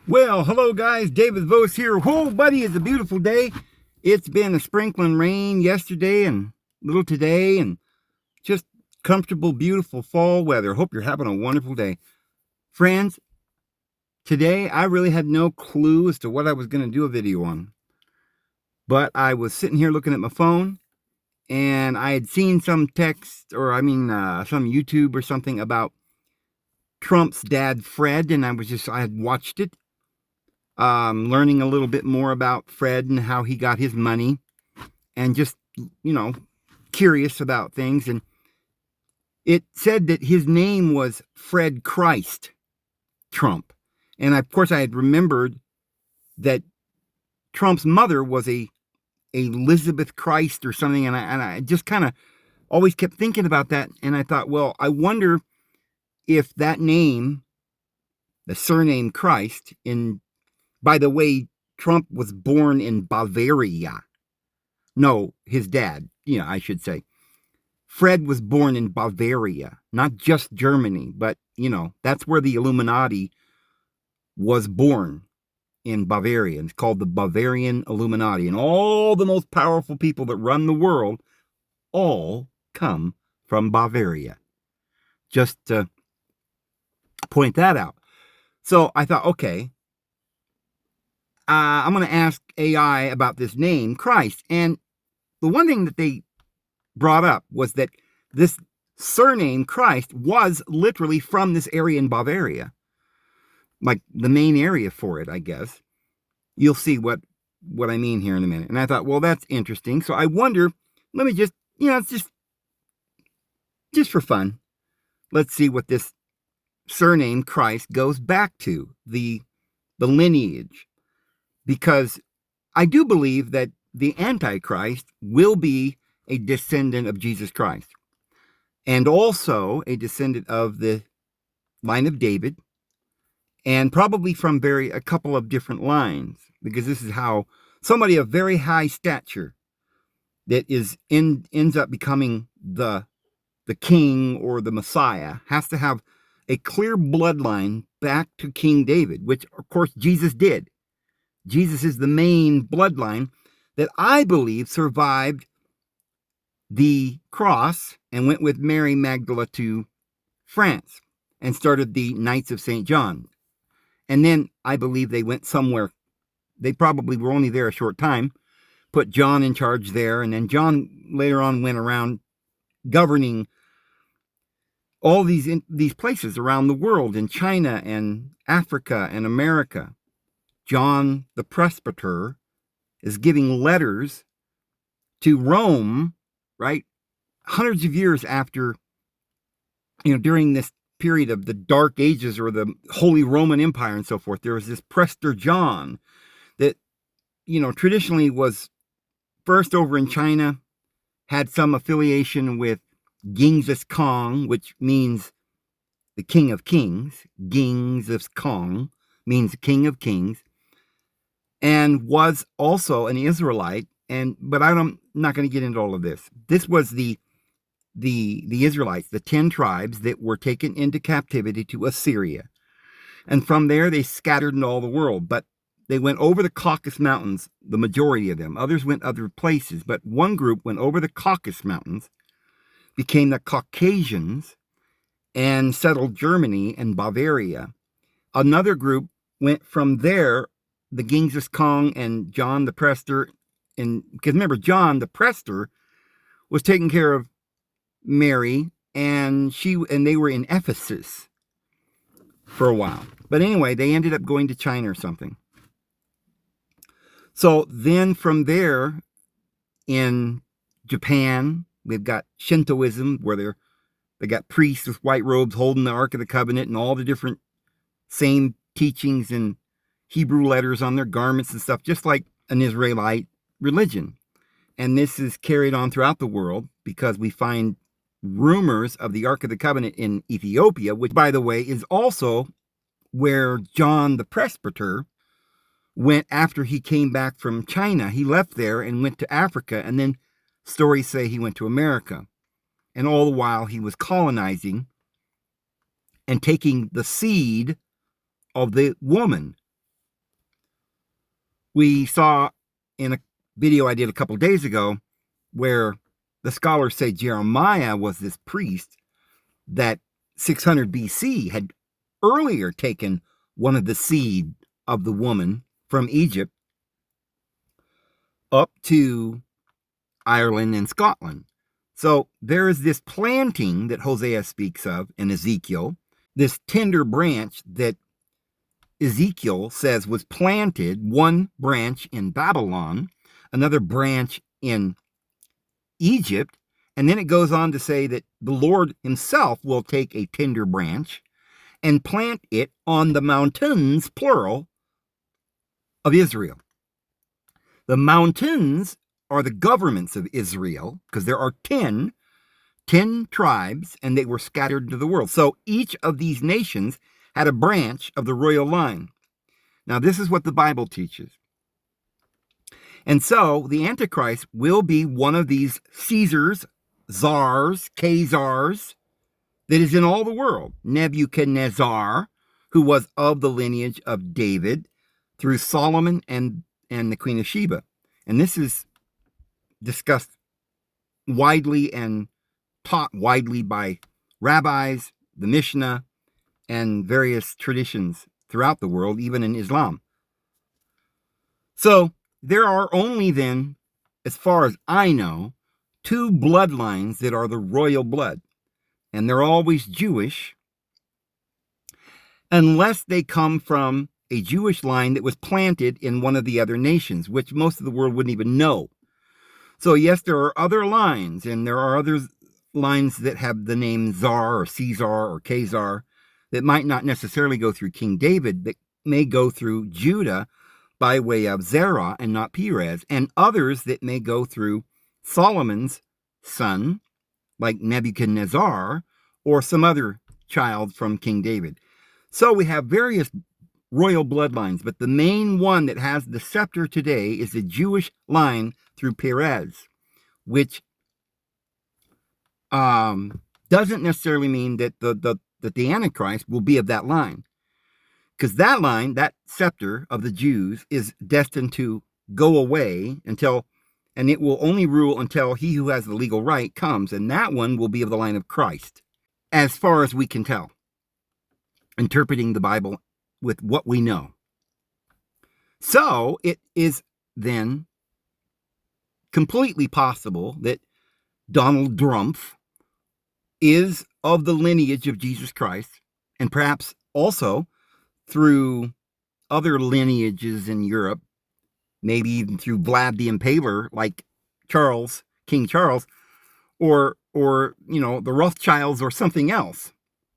Well, hello guys, David Vose here. Whoa, buddy, it's a beautiful day. It's been a sprinkling rain yesterday and a little today and just comfortable, beautiful fall weather. Hope you're having a wonderful day. Friends, today I really had no clue as to what I was going to do a video on. But I was sitting here looking at my phone and I had seen some text some YouTube or something about Trump's dad, Fred, and I had watched it. Learning a little bit more about Fred and how he got his money, and just, curious about things. And it said that his name was Fred Christ Trump. And of course, I had remembered that Trump's mother was a Elizabeth Christ or something. And I just kind of always kept thinking about that. And I thought, well, I wonder if that name, the surname Christ, by the way, Trump was born in Bavaria. No, his dad, I should say. Fred was born in Bavaria, not just Germany, but, that's where the Illuminati was born, in Bavaria. It's called the Bavarian Illuminati. And all the most powerful people that run the world all come from Bavaria. Just to point that out. So I thought, okay, I'm going to ask AI about this name, Christ. And the one thing that they brought up was that this surname, Christ, was literally from this area in Bavaria. Like the main area for it, I guess. You'll see what I mean here in a minute. And I thought, well, that's interesting. So I wonder, let me just, it's just for fun. Let's see what this surname, Christ, goes back to, the lineage. Because I do believe that the Antichrist will be a descendant of Jesus Christ. And also a descendant of the line of David. And probably from a couple of different lines. Because this is how somebody of very high stature that ends up becoming the king or the Messiah has to have a clear bloodline back to King David, which of course Jesus did. Jesus is the main bloodline that I believe survived the cross and went with Mary Magdalene to France and started the Knights of St. John. And then I believe they went somewhere. They probably were only there a short time, put John in charge there. And then John later on went around governing all these places around the world, in China and Africa and America. John the Presbyter is giving letters to Rome, right? Hundreds of years after, during this period of the Dark Ages or the Holy Roman Empire and so forth, there was this Prester John that, traditionally was first over in China, had some affiliation with Genghis Khan, which means the King of Kings. Genghis Khan means King of Kings. And was also an Israelite, but I'm not going to get into all of this. This was the Israelites, the 10 tribes that were taken into captivity to Assyria, and from there they scattered in all the world. But they went over the Caucasus Mountains, the majority of them. Others went other places, but one group went over the Caucasus Mountains, became the Caucasians, and settled Germany and Bavaria. Another group went from there, the Genghis Khan and John the Prester, because remember, John the Prester was taking care of Mary, and they were in Ephesus for a while. But anyway, they ended up going to China or something. So then from there, in Japan, they've got Shintoism, where they got priests with white robes holding the Ark of the Covenant and all the different same teachings and Hebrew letters on their garments and stuff, just like an Israelite religion. And this is carried on throughout the world because we find rumors of the Ark of the Covenant in Ethiopia, which, by the way, is also where John the Presbyter went after he came back from China. He left there and went to Africa, and then stories say he went to America. And all the while he was colonizing and taking the seed of the woman, We saw in a video I did a couple days ago where the scholars say Jeremiah was this priest that 600 BC had earlier taken one of the seed of the woman from Egypt up to Ireland and Scotland. So there is this planting that Hosea speaks of in Ezekiel, this tender branch that Ezekiel says was planted, one branch in Babylon, another branch in Egypt, and then it goes on to say that the Lord himself will take a tender branch and plant it on the mountains, plural, of Israel. The mountains are the governments of Israel, because there are 10 tribes, and they were scattered into the world. So each of these nations had a branch of the royal line. Now, this is what the Bible teaches. And so the Antichrist will be one of these Caesars, czars, Khazars, that is in all the world. Nebuchadnezzar, who was of the lineage of David through Solomon and the Queen of Sheba. And this is discussed widely and taught widely by rabbis, the Mishnah, and various traditions throughout the world, even in Islam. So there are only then, as far as I know, 2 bloodlines that are the royal blood. And they're always Jewish, unless they come from a Jewish line that was planted in one of the other nations, which most of the world wouldn't even know. So yes, there are other lines, and there are other lines that have the name Czar or Caesar or Khazar that might not necessarily go through King David, that may go through Judah by way of Zerah and not Perez, and others that may go through Solomon's son, like Nebuchadnezzar, or some other child from King David. So we have various royal bloodlines, but the main one that has the scepter today is the Jewish line through Perez, which doesn't necessarily mean that the Antichrist will be of that line. Because that line, that scepter of the Jews, is destined to go away until, and it will only rule until he who has the legal right comes, and that one will be of the line of Christ, as far as we can tell, interpreting the Bible with what we know. So it is then completely possible that Donald Trump is of the lineage of Jesus Christ, and perhaps also through other lineages in Europe, maybe even through Vlad the Impaler, like Charles, King Charles, or the Rothschilds or something else.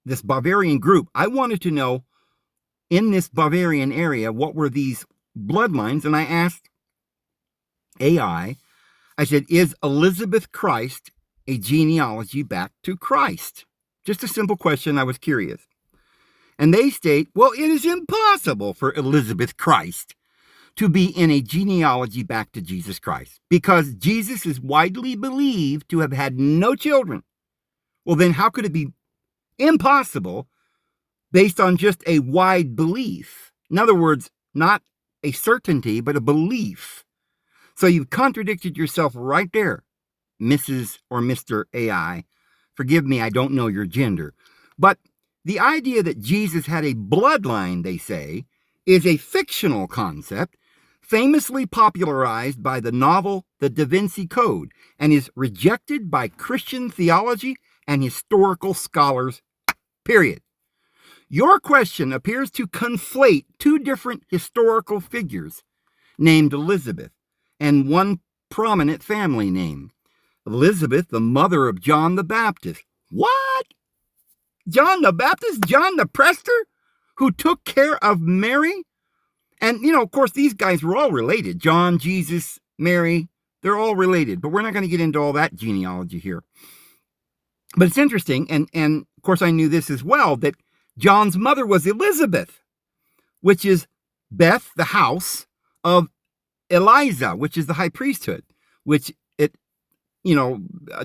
This Bavarian group. I wanted to know, in this Bavarian area, what were these bloodlines? And I asked AI, I said, is Elizabeth Christ a genealogy back to Christ? Just a simple question. I was curious. And they state, well, it is impossible for Elizabeth Christ to be in a genealogy back to Jesus Christ, because Jesus is widely believed to have had no children. Well, then how could it be impossible based on just a wide belief? In other words, not a certainty, but a belief. So you've contradicted yourself right there, Mrs. or Mr. AI. Forgive me, I don't know your gender. But the idea that Jesus had a bloodline, they say, is a fictional concept famously popularized by the novel The Da Vinci Code and is rejected by Christian theology and historical scholars, period. Your question appears to conflate 2 different historical figures named Elizabeth and one prominent family name. Elizabeth, the mother of John the Baptist. What? John the Baptist? John the Prester? Who took care of Mary? And, of course, these guys were all related. John, Jesus, Mary, they're all related. But we're not going to get into all that genealogy here. But it's interesting, and of course I knew this as well, that John's mother was Elizabeth, which is Beth, the house of Eliza, which is the high priesthood, which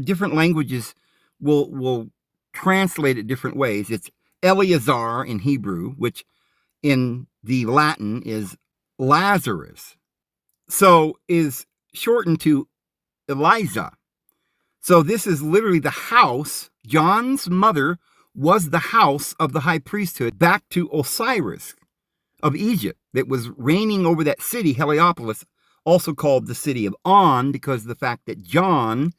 different languages will translate it different ways. It's Eleazar in Hebrew, which in the Latin is Lazarus. so is shortened to Eliza. So this is literally the house. John's mother was the house of the high priesthood back to Osiris of Egypt that was reigning over that city, Heliopolis, also called the city of On, because of the fact that John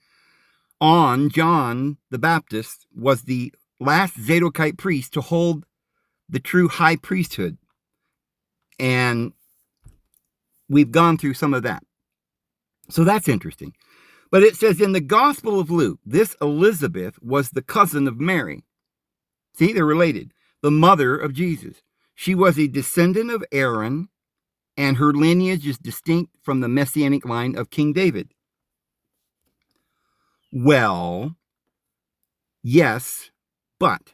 the Baptist, was the last Zadokite priest to hold the true high priesthood. And we've gone through some of that. So that's interesting. But it says in the Gospel of Luke, this Elizabeth was the cousin of Mary. See, they're related. The mother of Jesus. She was a descendant of Aaron, and her lineage is distinct from the messianic line of King David. Well, yes, but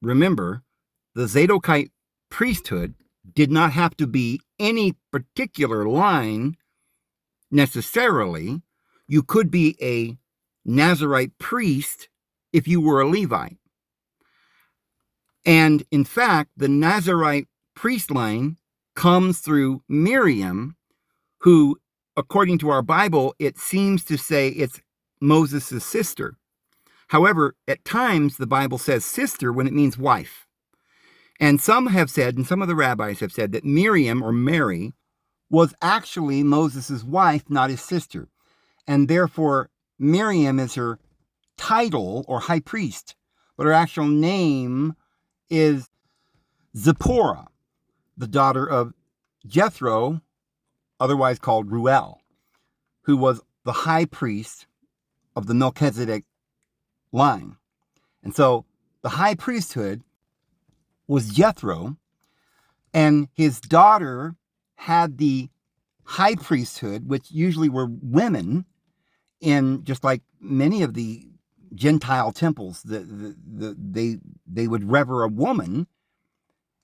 remember, the Zadokite priesthood did not have to be any particular line necessarily. You could be a Nazirite priest if you were a Levite. And in fact, the Nazirite priest line comes through Miriam, who, according to our Bible, it seems to say it's Moses' sister. However, at times the Bible says sister when it means wife. And some have said, and some of the rabbis have said, that Miriam, or Mary, was actually Moses' wife, not his sister. And therefore, Miriam is her title, or high priest, but her actual name is Zipporah, the daughter of Jethro, otherwise called Ruel, who was the high priest of the Melchizedek line. And so the high priesthood was Jethro, and his daughter had the high priesthood, which usually were women, in just like many of the Gentile temples, they would rever a woman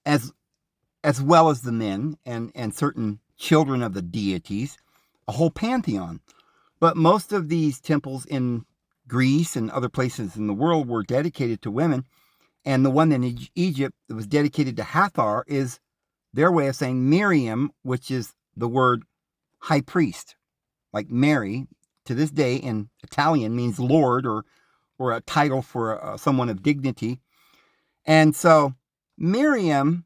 as well as the men and certain children of the deities, a whole pantheon. But most of these temples in Greece and other places in the world were dedicated to women, and the one in Egypt that was dedicated to Hathor is their way of saying Miriam, which is the word high priest. Like Mary, to this day in Italian, means Lord, or a title for someone of dignity. And so Miriam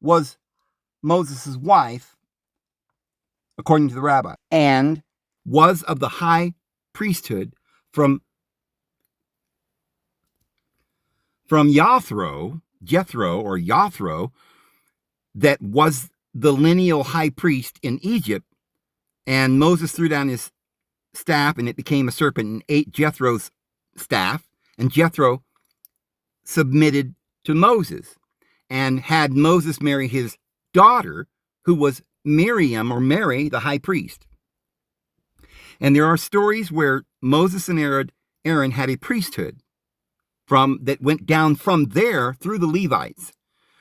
was Moses' wife, according to the rabbi, and was of the high priesthood from Jethro, that was the lineal high priest in Egypt. And Moses threw down his staff, and it became a serpent and ate Jethro's staff. And Jethro submitted to Moses and had Moses marry his daughter, who was Miriam, or Mary, the high priest. And there are stories where Moses and Aaron had a priesthood that went down from there through the Levites,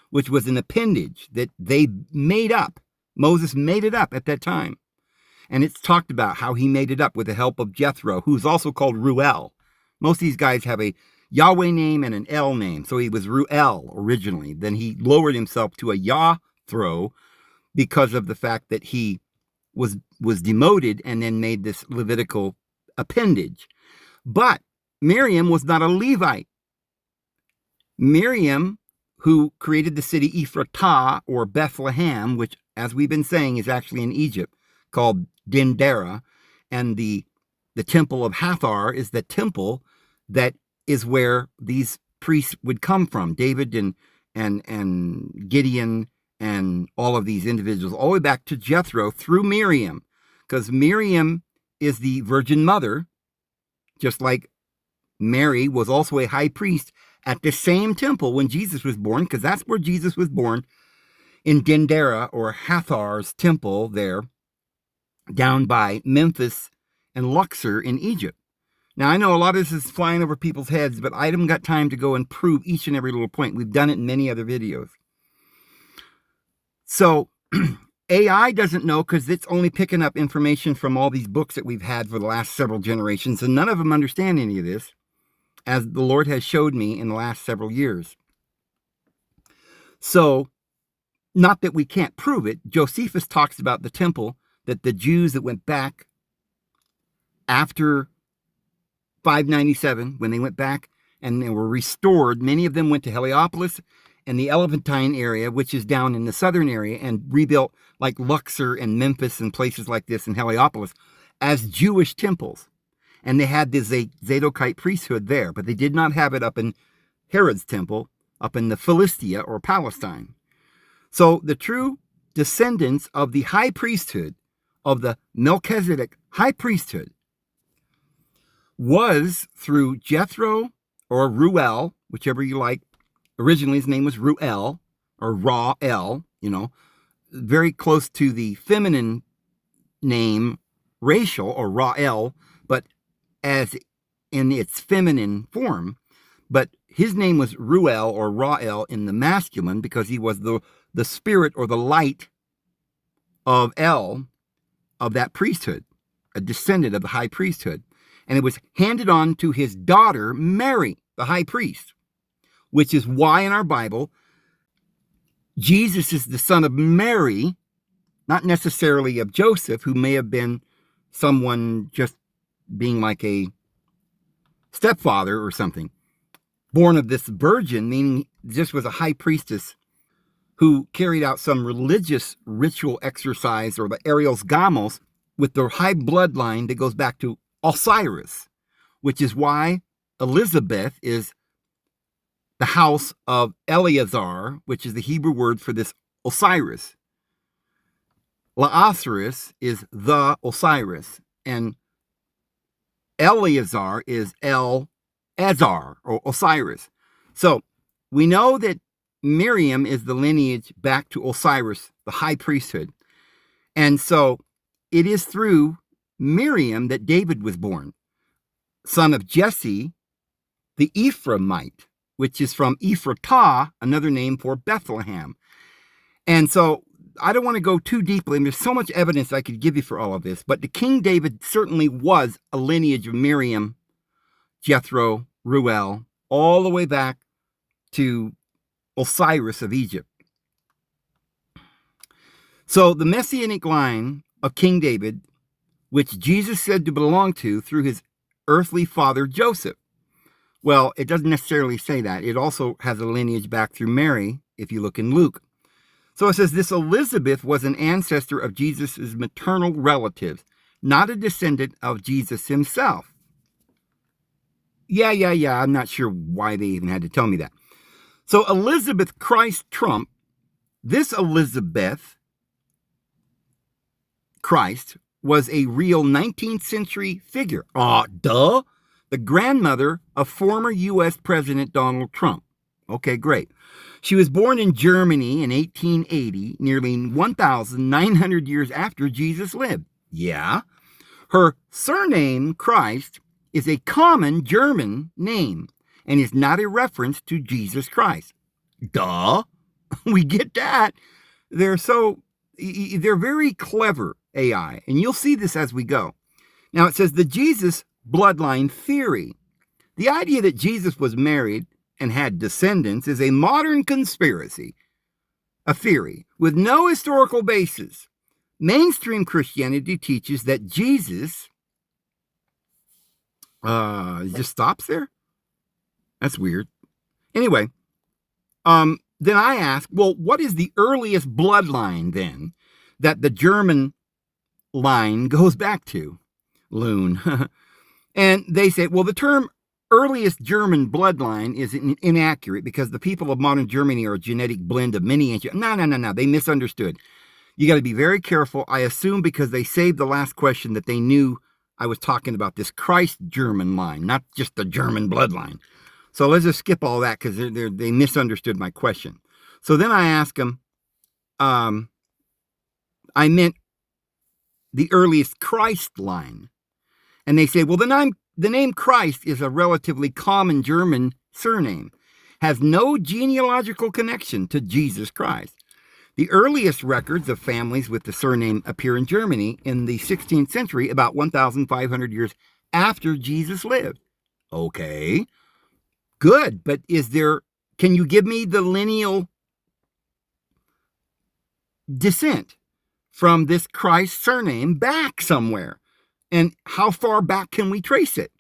which was an appendage that they made up. Moses made it up at that time. And it's talked about how he made it up with the help of Jethro, who's also called Ruel. Most of these guys have a Yahweh name and an El name. So he was Ruel originally. Then he lowered himself to a Yahthro because of the fact that he was demoted and then made this Levitical appendage. But Miriam was not a Levite. Miriam, who created the city Ephratah, or Bethlehem, which, as we've been saying, is actually in Egypt, called Dendera, and the temple of Hathor is the temple that is where these priests would come from. David and Gideon and all of these individuals, all the way back to Jethro through Miriam, because Miriam is the virgin mother, just like Mary was also a high priest at the same temple when Jesus was born, because that's where Jesus was born, in Dendera, or Hathor's temple there, down by Memphis and Luxor in Egypt. Now, I know a lot of this is flying over people's heads, but I haven't got time to go and prove each and every little point. We've done it in many other videos. So AI doesn't know, because it's only picking up information from all these books that we've had for the last several generations, and none of them understand any of this, as the Lord has showed me in the last several years. So, not that we can't prove it. Josephus talks about the temple that the Jews that went back after 597, when they went back and they were restored, many of them went to Heliopolis and the Elephantine area, which is down in the southern area, and rebuilt like Luxor and Memphis and places like this in Heliopolis as Jewish temples. And they had the Zadokite priesthood there, but they did not have it up in Herod's temple, up in the Philistia or Palestine. So the true descendants of the high priesthood, of the Melchizedek high priesthood, was through Jethro or Ruel, whichever you like. Originally his name was Ruel or Ra-El, very close to the feminine name Rachel or Ra-El, but as in its feminine form. But his name was Ruel or Ra-El in the masculine because he was the spirit or the light of El, of that priesthood, a descendant of the high priesthood. And it was handed on to his daughter, Mary, the high priest, which is why in our Bible, Jesus is the son of Mary, not necessarily of Joseph, who may have been someone just being like a stepfather or something. Born of this virgin, meaning this was a high priestess who carried out some religious ritual exercise, or the Arios Gamos, with the high bloodline that goes back to Osiris, which is why Elizabeth is the house of Eleazar, which is the Hebrew word for this Osiris. Laasiris is the Osiris, and Eleazar is El-Azar, or Osiris. So we know that Miriam is the lineage back to Osiris, the high priesthood. And so it is through Miriam that David was born, son of Jesse, the Ephraimite, which is from Ephratah, another name for Bethlehem. And so I don't want to go too deeply, and there's so much evidence I could give you for all of this, but the King David certainly was a lineage of Miriam, Jethro, Ruel, all the way back to Osiris of Egypt. So the messianic line of King David, which Jesus said to belong to through his earthly father Joseph. Well, it doesn't necessarily say that. It also has a lineage back through Mary, if you look in Luke. So it says this Elizabeth was an ancestor of Jesus' maternal relatives, not a descendant of Jesus himself. Yeah, I'm not sure why they even had to tell me that. So Elizabeth Christ Trump, this Elizabeth Christ was a real 19th century figure. Duh. The grandmother of former U.S. President Donald Trump. Okay, great. She was born in Germany in 1880, nearly 1,900 years after Jesus lived. Yeah. Her surname, Christ, is a common German name and is not a reference to Jesus Christ. Duh. We get that. They're very clever, AI, and you'll see this as we go. Now it says the Jesus bloodline theory. The idea that Jesus was married and had descendants is a modern conspiracy, a theory with no historical basis. Mainstream Christianity teaches that Jesus just stops there. That's weird. Anyway, then I ask, well, what is the earliest bloodline then that the German line goes back to? Loon. And they say, well, the term earliest German bloodline is inaccurate because the people of modern Germany are a genetic blend of many ancient... No. They misunderstood. You got to be very careful. I assume because they saved the last question that they knew I was talking about this Christ German line, not just the German bloodline. So let's just skip all that because they misunderstood my question. So then I ask them, I meant the earliest Christ line. And they say, well, the name Christ is a relatively common German surname, has no genealogical connection to Jesus Christ. The earliest records of families with the surname appear in Germany in the 16th century, about 1,500 years after Jesus lived. Okay, good, but can you give me the lineal descent from this Christ surname back somewhere. And how far back can we trace it?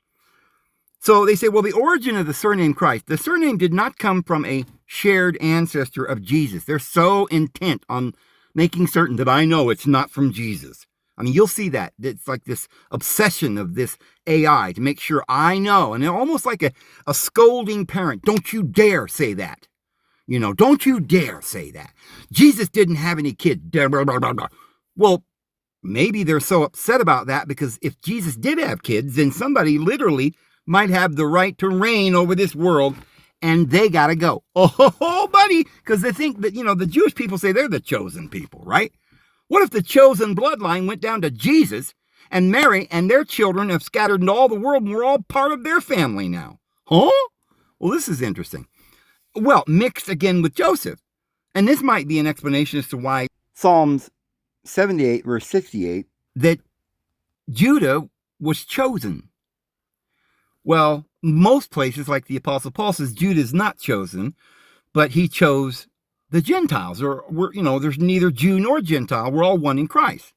So they say, well, the origin of the surname Christ, the surname did not come from a shared ancestor of Jesus. They're so intent on making certain that I know it's not from Jesus. I mean, you'll see that. It's like this obsession of this AI to make sure I know. And they're almost like a scolding parent. Don't you dare say that. You know, don't you dare say that. Jesus didn't have any kids. Well, maybe they're so upset about that because if Jesus did have kids, then somebody literally might have the right to reign over this world, and they got to go. Oh, buddy, because they think that, you know, the Jewish people say they're the chosen people, right? What if the chosen bloodline went down to Jesus and Mary and their children have scattered into all the world and we're all part of their family now? Huh? Well, this is interesting. Well, mixed again with Joseph. And this might be an explanation as to why Psalms 78, verse 68, that Judah was chosen. Well, most places, like the Apostle Paul says, Judah is not chosen, but he chose the Gentiles. Or, there's neither Jew nor Gentile. We're all one in Christ.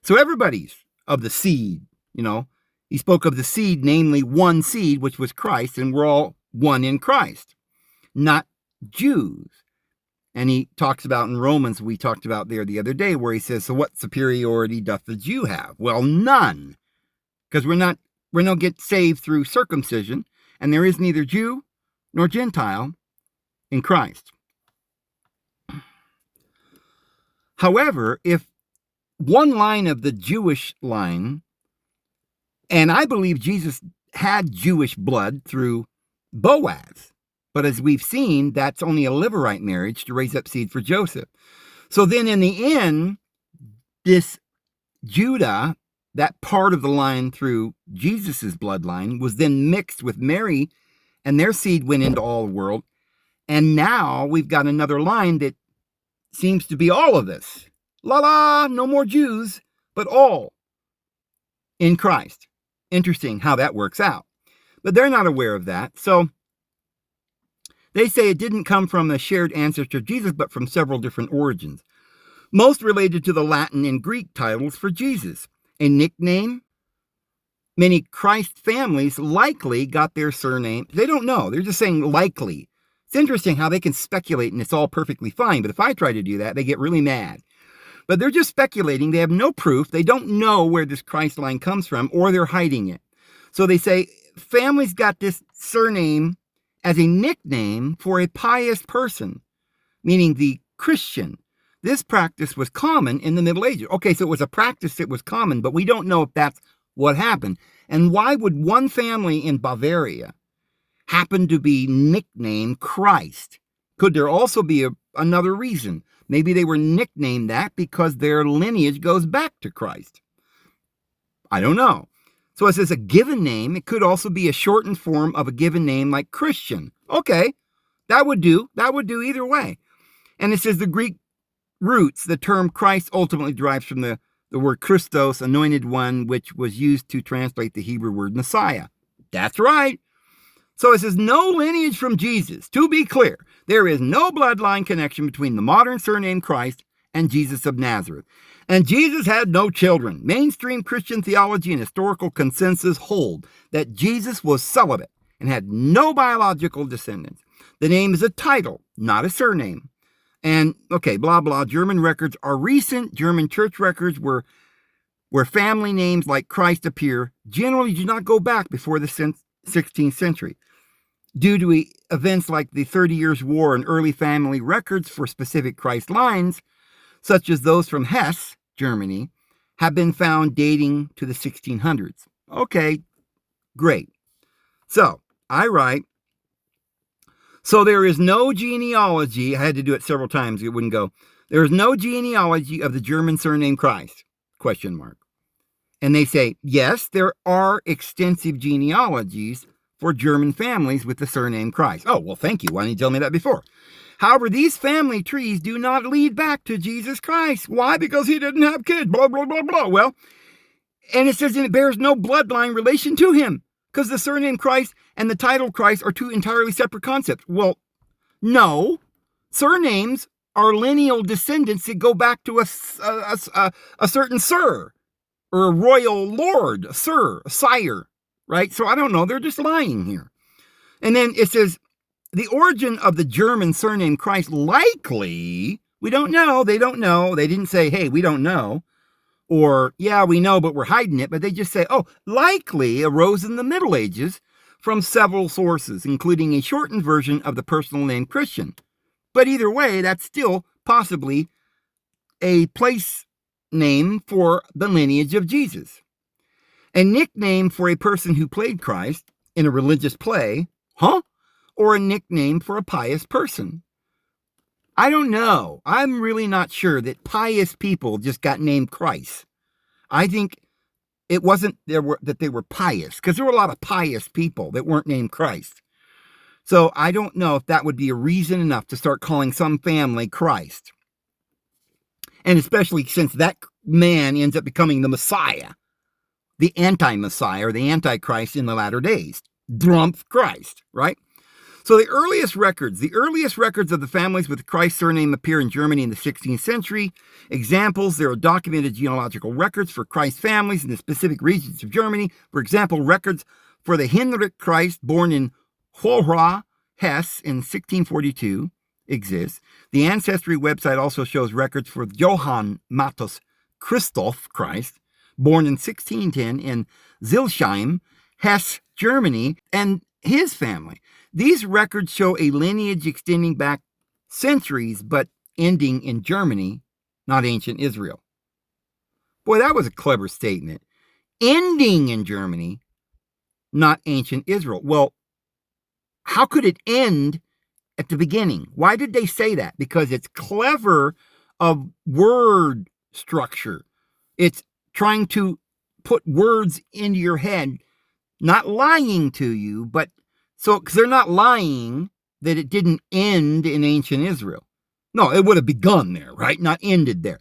So everybody's of the seed, He spoke of the seed, namely one seed, which was Christ, and we're all one in Christ, not Jews. And he talks about in Romans, we talked about there the other day, where he says, so what superiority doth the Jew have? Well, none, because we don't get saved through circumcision, and there is neither Jew nor Gentile in Christ. However, if one line of the Jewish line, and I believe Jesus had Jewish blood through Boaz, but as we've seen, that's only a Levirate marriage to raise up seed for Joseph. So then in the end, this Judah, that part of the line through Jesus's bloodline, was then mixed with Mary, and their seed went into all the world. And now we've got another line that seems to be all of this. No more Jews, but all in Christ. Interesting how that works out. But they're not aware of that. So they say it didn't come from a shared ancestor of Jesus, but from several different origins, most related to the Latin and Greek titles for Jesus. A nickname. Many Christ families likely got their surname. They don't know. They're just saying likely. It's interesting how they can speculate and it's all perfectly fine. But if I try to do that, they get really mad. But they're just speculating. They have no proof. They don't know where this Christ line comes from, or they're hiding it. So they say families got this surname as a nickname for a pious person, meaning the Christian. This practice was common in the Middle Ages. Okay, so it was a practice that was common, but we don't know if that's what happened. And why would one family in Bavaria happen to be nicknamed Christ? Could there also be another reason? Maybe they were nicknamed that because their lineage goes back to Christ. I don't know. So it says a given name. It could also be a shortened form of a given name like Christian. Okay, that would do. That would do either way. And it says the Greek roots, the term Christ ultimately derives from the word Christos, anointed one, which was used to translate the Hebrew word Messiah. That's right. So it says no lineage from Jesus. To be clear, there is no bloodline connection between the modern surname Christ and Jesus of Nazareth. And Jesus had no children. Mainstream Christian theology and historical consensus hold that Jesus was celibate and had no biological descendants. The name is a title, not a surname. And, okay, blah, blah, German records are recent. German church records where family names like Christ appear generally do not go back before the 16th century. Due to events like the 30 Years' War and early family records for specific Christ lines, such as those from Hesse, Germany, have been found dating to the 1600s. Okay, great. So, I write, so there is no genealogy. I had to do it several times. It wouldn't go. There is no genealogy of the German surname Christ, ? And they say, yes, there are extensive genealogies for German families with the surname Christ. Oh, well, thank you. Why didn't you tell me that before? However, these family trees do not lead back to Jesus Christ. Why? Because he didn't have kids. Blah, blah, blah, blah. Well, and it says it bears no bloodline relation to him, because the surname Christ and the title Christ are two entirely separate concepts. Well, no. Surnames are lineal descendants that go back to a certain sir or a royal lord, a sir, a sire, right? So I don't know. They're just lying here. And then it says, the origin of the German surname Christ likely, we don't know. They don't know. They didn't say, hey, we don't know. Or, yeah, we know, but we're hiding it. But they just say, oh, likely arose in the Middle Ages from several sources, including a shortened version of the personal name Christian. But either way, that's still possibly a place name for the lineage of Jesus. A nickname for a person who played Christ in a religious play, or a nickname for a pious person. I don't know. I'm really not sure that pious people just got named Christ. I think it wasn't that they were pious, because there were a lot of pious people that weren't named Christ. So I don't know if that would be a reason enough to start calling some family Christ. And especially since that man ends up becoming the Messiah, the anti-Messiah or the Antichrist in the latter days. Drumpf Christ, right? So the earliest records of the families with Christ's surname appear in Germany in the 16th century. Examples, there are documented genealogical records for Christ families in the specific regions of Germany. For example, records for the Heinrich Christ, born in Hohra, Hesse, in 1642 exist. The Ancestry website also shows records for Johann Matthäus Christoph Christ, born in 1610 in Zilsheim, Hesse, Germany, and his family. These records show a lineage extending back centuries, but ending in Germany, not ancient Israel. Boy, that was a clever statement. Ending in Germany, not ancient Israel. Well, how could it end at the beginning? Why did they say that? Because it's clever of word structure. It's trying to put words into your head, not lying to you, but so, because they're not lying that it didn't end in ancient Israel. No, it would have begun there, right? Not ended there.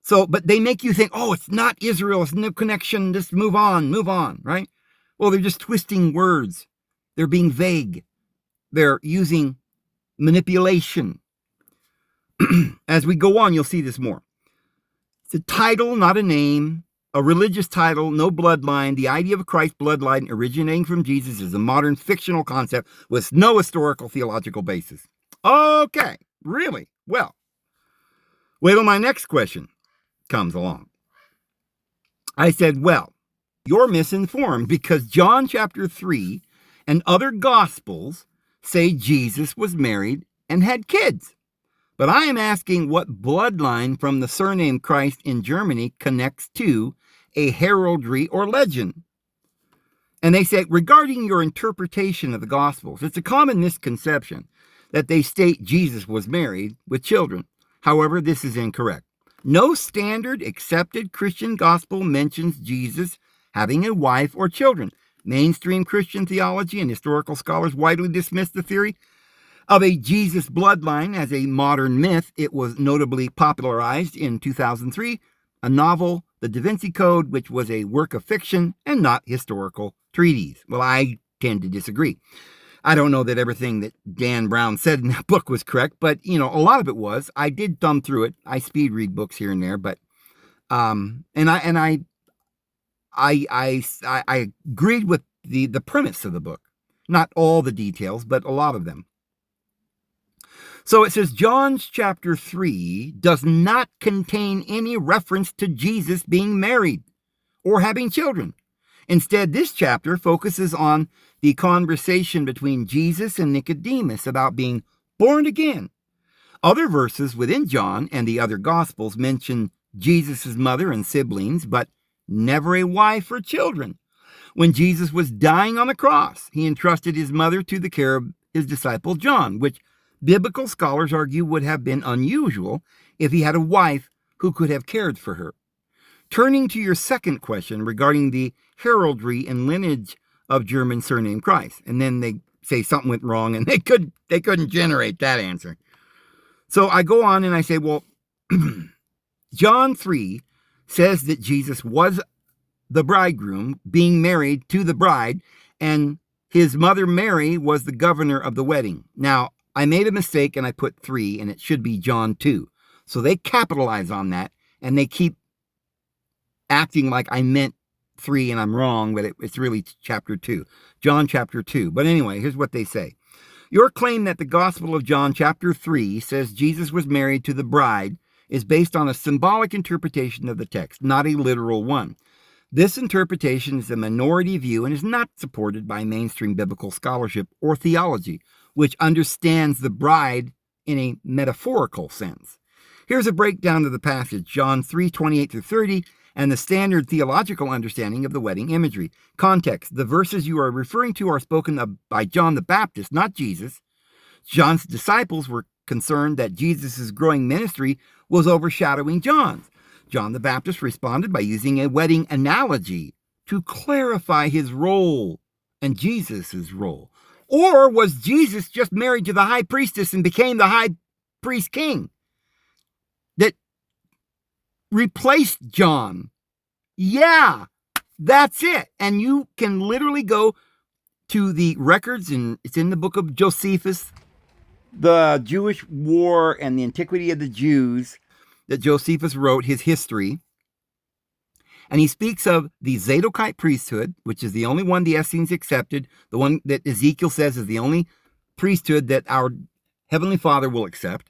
So, but they make you think, oh, it's not Israel, it's no connection, just move on, right? Well, they're just twisting words. They're being vague. They're using manipulation. As we go on, you'll see this more. It's a title, not a name. A religious title, no bloodline. The idea of a Christ bloodline originating from Jesus is a modern fictional concept with no historical theological basis. Okay, really? Well, wait till my next question comes along. I said, well, you're misinformed because John chapter 3 and other gospels say Jesus was married and had kids. But I am asking what bloodline from the surname Christ in Germany connects to a heraldry or legend. And they say, regarding your interpretation of the Gospels, it's a common misconception that they state Jesus was married with children. However, this is incorrect. No standard accepted Christian gospel mentions Jesus having a wife or children. Mainstream Christian theology and historical scholars widely dismiss the theory of a Jesus bloodline as a modern myth. It was notably popularized in 2003, a novel, The Da Vinci Code, which was a work of fiction and not historical treatise. Well, I tend to disagree. I don't know that everything that Dan Brown said in that book was correct, but, a lot of it was. I did thumb through it. I speed read books here and there, but, I agreed with the premise of the book. Not all the details, but a lot of them. So it says John's chapter 3 does not contain any reference to Jesus being married or having children. Instead, this chapter focuses on the conversation between Jesus and Nicodemus about being born again. Other verses within John and the other Gospels mention Jesus' mother and siblings, but never a wife or children. When Jesus was dying on the cross, he entrusted his mother to the care of his disciple John, which biblical scholars argue would have been unusual if he had a wife who could have cared for her. Turning to your second question regarding the heraldry and lineage of German surname Christ, and then they say something went wrong and they couldn't generate that answer. So I go on and I say, well, John 3 says that Jesus was the bridegroom being married to the bride, and his mother Mary was the governor of the wedding. Now, I made a mistake and I put 3, and it should be John 2. So they capitalize on that, and they keep acting like I meant 3 and I'm wrong, but it's really chapter 2. John chapter 2. But anyway, here's what they say. Your claim that the Gospel of John chapter 3 says Jesus was married to the bride is based on a symbolic interpretation of the text, not a literal one. This interpretation is a minority view and is not supported by mainstream biblical scholarship or theology, which understands the bride in a metaphorical sense. Here's a breakdown of the passage, John 3:28-30, and the standard theological understanding of the wedding imagery. Context: the verses you are referring to are spoken of by John the Baptist, not Jesus. John's disciples were concerned that Jesus' growing ministry was overshadowing John's. John the Baptist responded by using a wedding analogy to clarify his role and Jesus' role. Or was Jesus just married to the high priestess and became the high priest king that replaced John? Yeah, that's it. And you can literally go to the records, and it's in the book of Josephus, the Jewish War and the Antiquity of the Jews, that Josephus wrote his history. And he speaks of the Zadokite priesthood, which is the only one the Essenes accepted, the one that Ezekiel says is the only priesthood that our Heavenly Father will accept.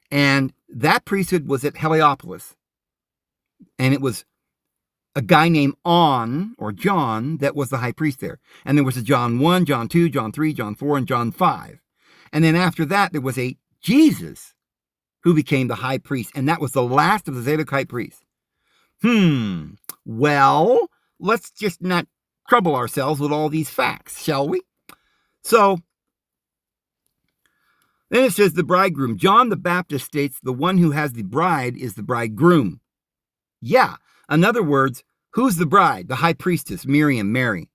And that priesthood was at Heliopolis. And it was a guy named On, or John, that was the high priest there. And there was a John 1, John 2, John 3, John 4, and John 5. And then after that, there was a Jesus who became the high priest. And that was the last of the Zadokite priests. Well, let's just not trouble ourselves with all these facts, shall we? So, then it says the bridegroom. John the Baptist states the one who has the bride is the bridegroom. Yeah, in other words, who's the bride? The high priestess, Miriam, Mary.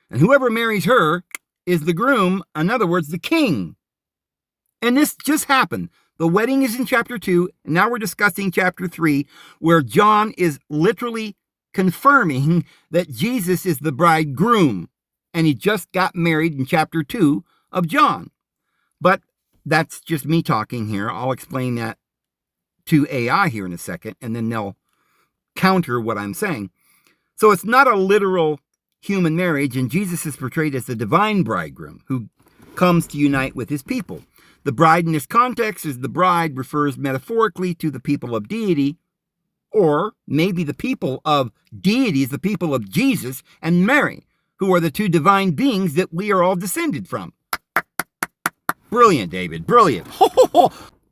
And whoever marries her is the groom, in other words, the king. And this just happened. The wedding is in chapter 2, and now we're discussing chapter 3, where John is literally confirming that Jesus is the bridegroom, and he just got married in chapter 2 of John. But that's just me talking here. I'll explain that to AI here in a second, and then they'll counter what I'm saying. So it's not a literal human marriage, and Jesus is portrayed as the divine bridegroom who comes to unite with his people. The bride in this context is the bride refers metaphorically to the people of deity, or maybe the people of deities, the people of Jesus and Mary, who are the two divine beings that we are all descended from. Brilliant, David, brilliant.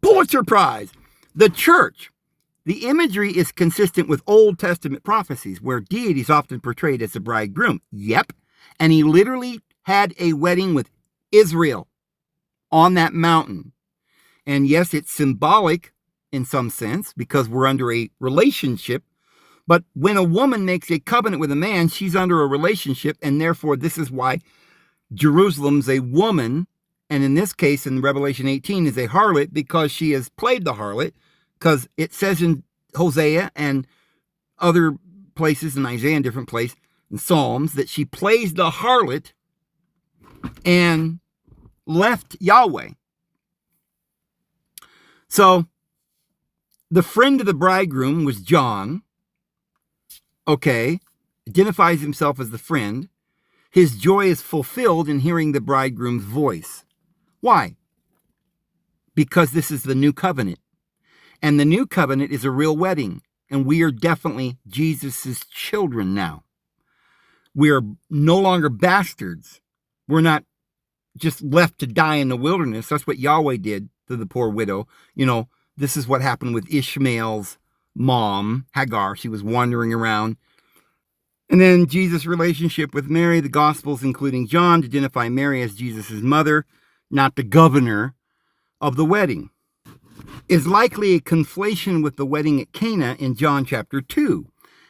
Pulitzer Prize. The church. The imagery is consistent with Old Testament prophecies, where deity is often portrayed as the bridegroom. Yep, and he literally had a wedding with Israel on that mountain. And yes, it's symbolic in some sense because we're under a relationship. But when a woman makes a covenant with a man, she's under a relationship. And therefore, this is why Jerusalem's a woman. And in this case, in Revelation 18, is a harlot because she has played the harlot. Because it says in Hosea and other places, in Isaiah and different places, in Psalms, that she plays the harlot and left Yahweh. So, the friend of the bridegroom was John. Okay, identifies himself as the friend. His joy is fulfilled in hearing the bridegroom's voice. Why? Because this is the new covenant. And the new covenant is a real wedding. And we are definitely Jesus' children now. We are no longer bastards. We're not just left to die in the wilderness. That's what Yahweh did to the poor widow. You know, this is what happened with Ishmael's mom, Hagar. She was wandering around. And then Jesus' relationship with Mary, the Gospels, including John, identify Mary as Jesus' mother, not the governor of the wedding. Is likely a conflation with the wedding at Cana in John chapter 2.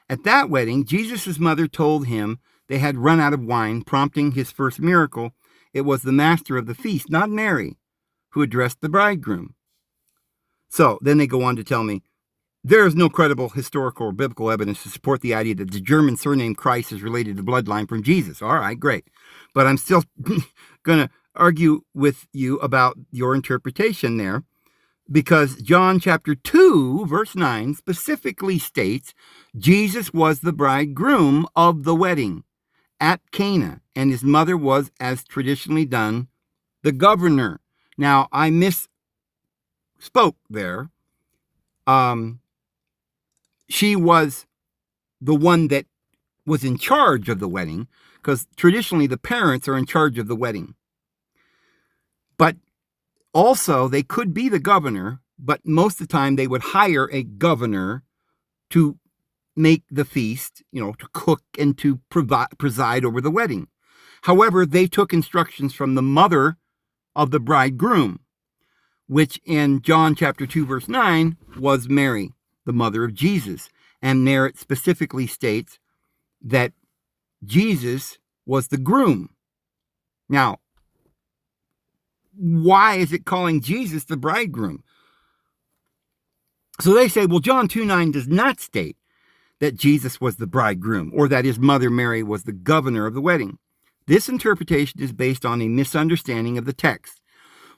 At that wedding, Jesus' mother told him they had run out of wine, prompting his first miracle. It was the master of the feast, not Mary, who addressed the bridegroom. So then they go on to tell me, there is no credible historical or biblical evidence to support the idea that the German surname Christ is related to bloodline from Jesus. All right, great. But I'm still going to argue with you about your interpretation there, because John chapter 2, verse 9 specifically states Jesus was the bridegroom of the wedding at Cana, and his mother was, as traditionally done, the governor. Now, I misspoke there. She was the one that was in charge of the wedding, because traditionally the parents are in charge of the wedding. But also, they could be the governor, but most of the time they would hire a governor to make the feast, to cook and to preside over the wedding. However, they took instructions from the mother of the bridegroom, which in John chapter 2, verse 9, was Mary, the mother of Jesus. And there it specifically states that Jesus was the groom. Now, why is it calling Jesus the bridegroom? So they say, well, John 2:9 does not state that Jesus was the bridegroom or that his mother Mary was the governor of the wedding. This interpretation is based on a misunderstanding of the text,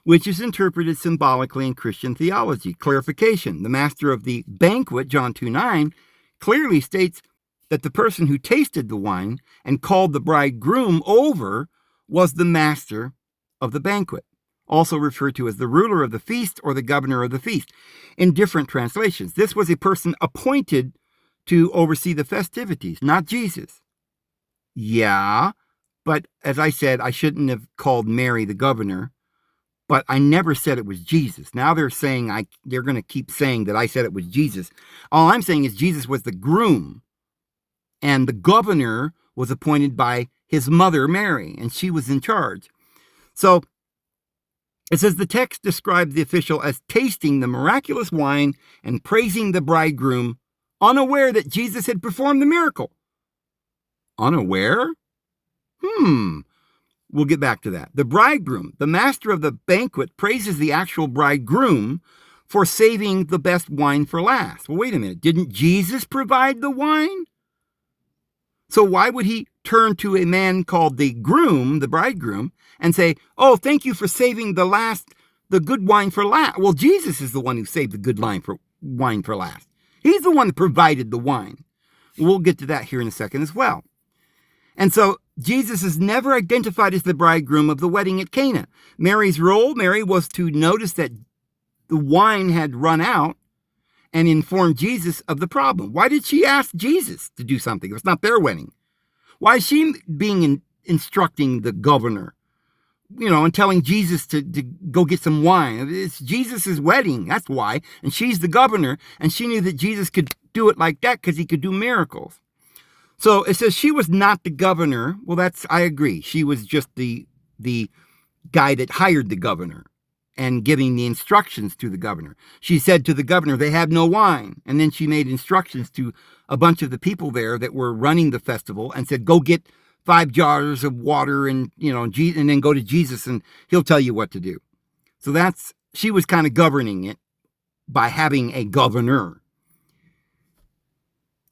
which is interpreted symbolically in Christian theology. Clarification: the master of the banquet, John 2:9, clearly states that the person who tasted the wine and called the bridegroom over was the master of the banquet, also referred to as the ruler of the feast or the governor of the feast in different translations. This was a person appointed to oversee the festivities, not Jesus. Yeah, but as I said, I shouldn't have called Mary the governor, but I never said it was Jesus. Now they're saying they're going to keep saying that I said it was Jesus. All I'm saying is Jesus was the groom, and the governor was appointed by his mother Mary, and she was in charge. So it says the text describes the official as tasting the miraculous wine and praising the bridegroom, unaware that Jesus had performed the miracle. Unaware? We'll get back to that. The bridegroom, the master of the banquet, praises the actual bridegroom for saving the best wine for last. Well, wait a minute. Didn't Jesus provide the wine? So why would he turn to a man called the groom, the bridegroom, and say, oh, thank you for saving the good wine for last? Well, Jesus is the one who saved the good wine for last. He's the one that provided the wine. We'll get to that here in a second as well. And so Jesus is never identified as the bridegroom of the wedding at Cana. Mary's role, Mary was to notice that the wine had run out and inform Jesus of the problem. Why did she ask Jesus to do something if it's not their wedding? Why is she instructing the governor, and telling Jesus to go get some wine? It's Jesus' wedding, that's why. And she's the governor, and she knew that Jesus could do it like that because he could do miracles. So it says she was not the governor. Well, I agree. She was just the guy that hired the governor and giving the instructions to the governor. She said to the governor, they have no wine. And then she made instructions to a bunch of the people there that were running the festival and said, go get 5 jars of water and then go to Jesus and he'll tell you what to do. So she was kind of governing it by having a governor.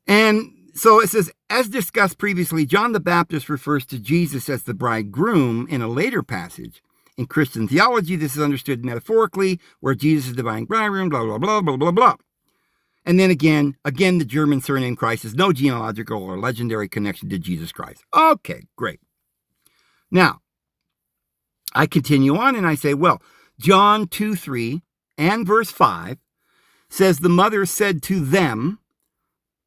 And so it says, as discussed previously, John the Baptist refers to Jesus as the bridegroom in a later passage. In Christian theology, this is understood metaphorically, where Jesus is the divine bridegroom, blah, blah, blah, blah, blah, blah. And then again, the German surname Christ has no genealogical or legendary connection to Jesus Christ. Okay, great. Now, I continue on and I say, well, John 2:3 and verse 5 says the mother said to them,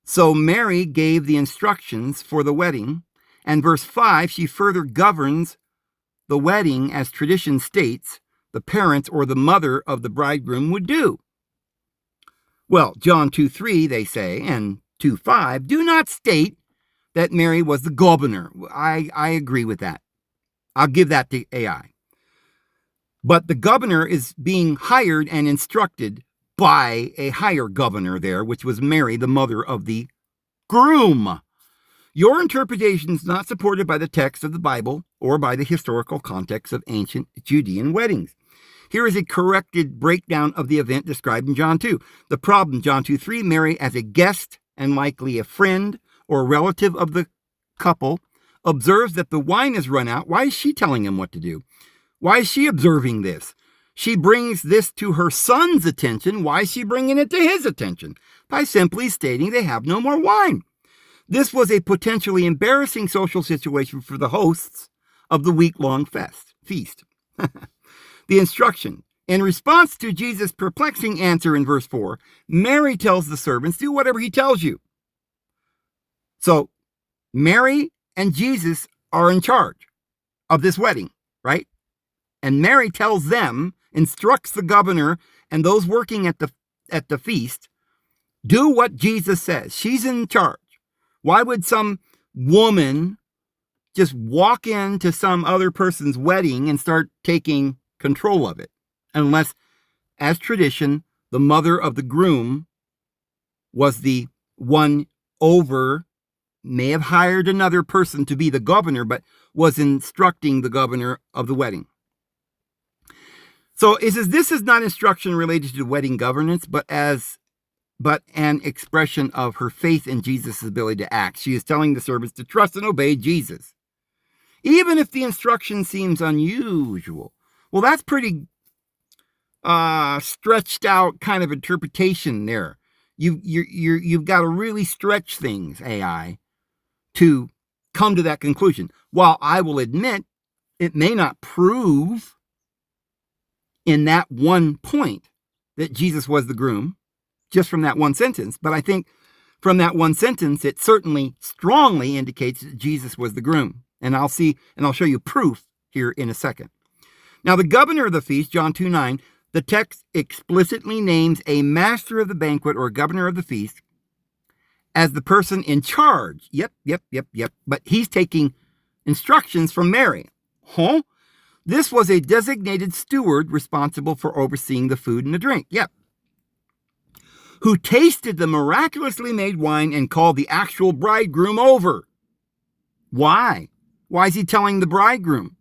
so Mary gave the instructions for the wedding. And verse 5, she further governs the wedding as tradition states the parents or the mother of the bridegroom would do. Well, John 2:3, they say, and 2:5 do not state that Mary was the governor. I agree with that. I'll give that to AI. But the governor is being hired and instructed by a higher governor there, which was Mary, the mother of the groom. Your interpretation is not supported by the text of the Bible or by the historical context of ancient Judean weddings. Here is a corrected breakdown of the event described in John 2. The problem, John 2:3, Mary as a guest and likely a friend or relative of the couple observes that the wine has run out. Why is she telling him what to do? Why is she observing this? She brings this to her son's attention. Why is she bringing it to his attention? By simply stating they have no more wine. This was a potentially embarrassing social situation for the hosts of the week-long feast. The instruction. In response to Jesus' perplexing answer in verse 4, Mary tells the servants, do whatever he tells you. So, Mary and Jesus are in charge of this wedding, right? And Mary tells them, instructs the governor and those working at the feast, do what Jesus says. She's in charge. Why would some woman just walk into some other person's wedding and start taking control of it? Unless, as tradition, the mother of the groom was the one over, may have hired another person to be the governor, but was instructing the governor of the wedding. So it says this is not instruction related to wedding governance, but an expression of her faith in Jesus' ability to act. She is telling the servants to trust and obey Jesus, even if the instruction seems unusual. Well, that's pretty stretched out kind of interpretation there. You've got to really stretch things, AI, to come to that conclusion. While I will admit it may not prove in that one point that Jesus was the groom, just from that one sentence, but I think from that one sentence, it certainly strongly indicates that Jesus was the groom. And I'll show you proof here in a second. Now, the governor of the feast, John 2:9, the text explicitly names a master of the banquet or governor of the feast as the person in charge. Yep. But he's taking instructions from Mary. Huh? This was a designated steward responsible for overseeing the food and the drink. Yep. Who tasted the miraculously made wine and called the actual bridegroom over. Why? Why is he telling the bridegroom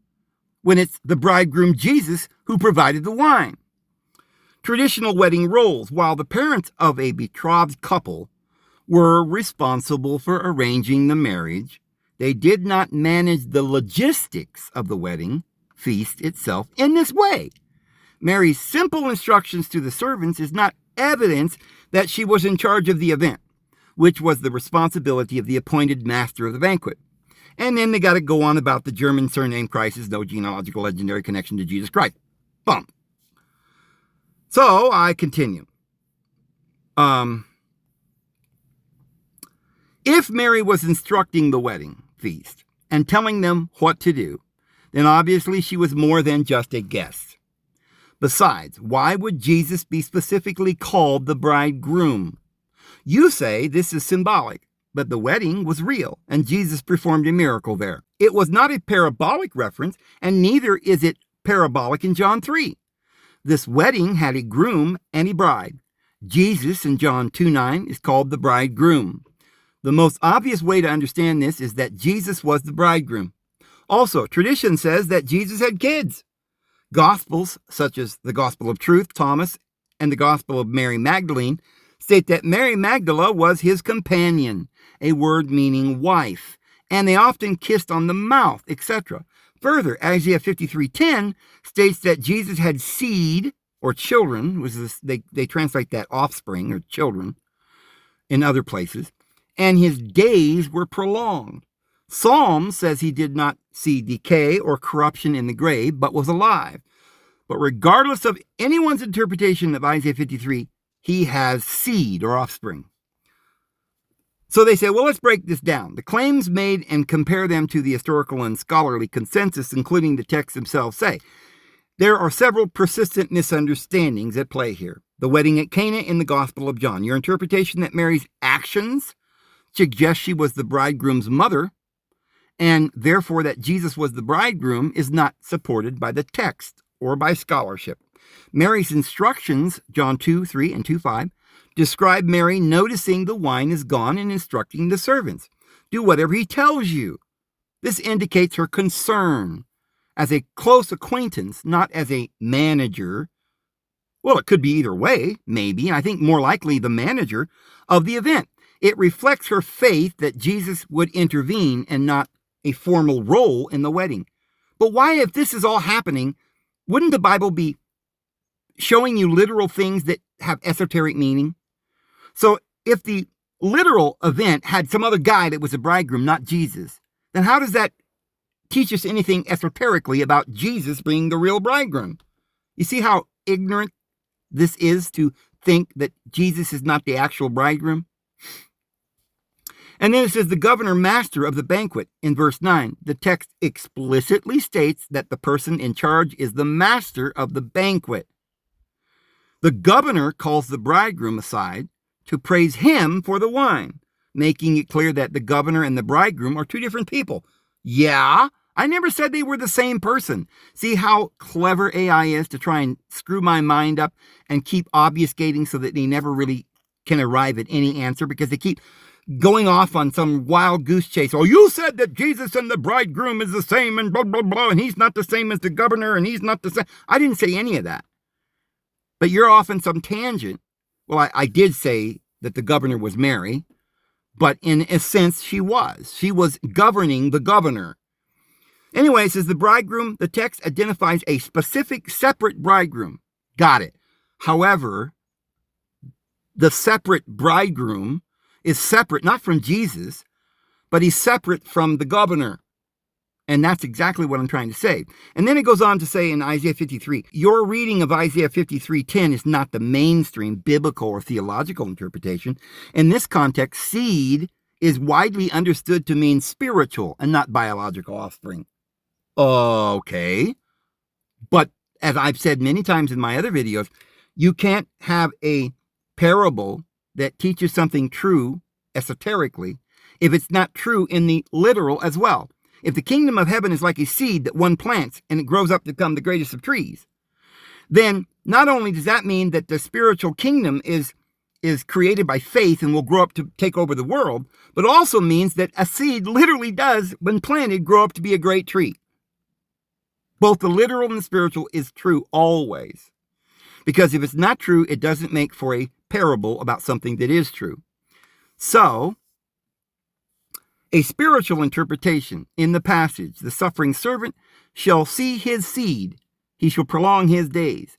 when it's the bridegroom Jesus who provided the wine? Traditional wedding roles. While the parents of a betrothed couple were responsible for arranging the marriage, they did not manage the logistics of the wedding feast itself in this way. Mary's simple instructions to the servants is not evidence that she was in charge of the event, which was the responsibility of the appointed master of the banquet. And then they got to go on about the German surname Christ has no genealogical legendary connection to Jesus Christ. Bum. So I continue. If Mary was instructing the wedding feast and telling them what to do, then obviously she was more than just a guest. Besides, why would Jesus be specifically called the bridegroom? You say this is symbolic, but the wedding was real, and Jesus performed a miracle there. It was not a parabolic reference, and neither is it parabolic in John 3. This wedding had a groom and a bride. Jesus in John 2:9 is called the bridegroom. The most obvious way to understand this is that Jesus was the bridegroom. Also, tradition says that Jesus had kids. Gospels, such as the Gospel of Truth, Thomas, and the Gospel of Mary Magdalene, state that Mary Magdala was his companion, a word meaning wife, and they often kissed on the mouth, etc. Further, Isaiah 53:10 states that Jesus had seed, or children, they translate that offspring, or children, in other places, and his days were prolonged. Psalm says he did not see decay or corruption in the grave, but was alive. But regardless of anyone's interpretation of Isaiah 53, he has seed or offspring. So they say, well, let's break this down. The claims made and compare them to the historical and scholarly consensus, including the texts themselves, say there are several persistent misunderstandings at play here. The wedding at Cana in the Gospel of John. Your interpretation that Mary's actions suggest she was the bridegroom's mother, and therefore that Jesus was the bridegroom, is not supported by the text or by scholarship. Mary's instructions, John 2:3 and 2:5, describe Mary noticing the wine is gone and instructing the servants. Do whatever he tells you. This indicates her concern as a close acquaintance, not as a manager. Well, it could be either way, maybe, and I think more likely the manager of the event. It reflects her faith that Jesus would intervene and not a formal role in the wedding. But why, if this is all happening, Wouldn't the Bible be showing you literal things that have esoteric meaning? So if the literal event had some other guy that was a bridegroom, not Jesus, then how does that teach us anything esoterically about Jesus being the real bridegroom? You see how ignorant this is to think that Jesus is not the actual bridegroom? And then it says the governor master of the banquet in verse 9. The text explicitly states that the person in charge is the master of the banquet. The governor calls the bridegroom aside to praise him for the wine, making it clear that the governor and the bridegroom are two different people. Yeah, I never said they were the same person. See how clever AI is to try and screw my mind up and keep obfuscating so that they never really can arrive at any answer, because they keep going off on some wild goose chase. Oh, you said that Jesus and the bridegroom is the same and blah, blah, blah, and he's not the same as the governor and he's not the same. I didn't say any of that. But you're off on some tangent. Well, I did say that the governor was Mary, but in a sense she was. She was governing the governor. Anyway, it says the bridegroom, the text identifies a specific separate bridegroom. Got it. However, the separate bridegroom is separate, not from Jesus, but he's separate from the governor. And that's exactly what I'm trying to say. And then it goes on to say in Isaiah 53, your reading of Isaiah 53:10 is not the mainstream biblical or theological interpretation. In this context, seed is widely understood to mean spiritual and not biological offspring. Okay. But as I've said many times in my other videos, you can't have a parable that teaches something true esoterically if it's not true in the literal as well. If the kingdom of heaven is like a seed that one plants and it grows up to become the greatest of trees, then not only does that mean that the spiritual kingdom is created by faith and will grow up to take over the world, but also means that a seed literally does, when planted, grow up to be a great tree. Both the literal and the spiritual is true always. Because if it's not true, it doesn't make for a parable about something that is true. So, a spiritual interpretation in the passage, the suffering servant shall see his seed, he shall prolong his days.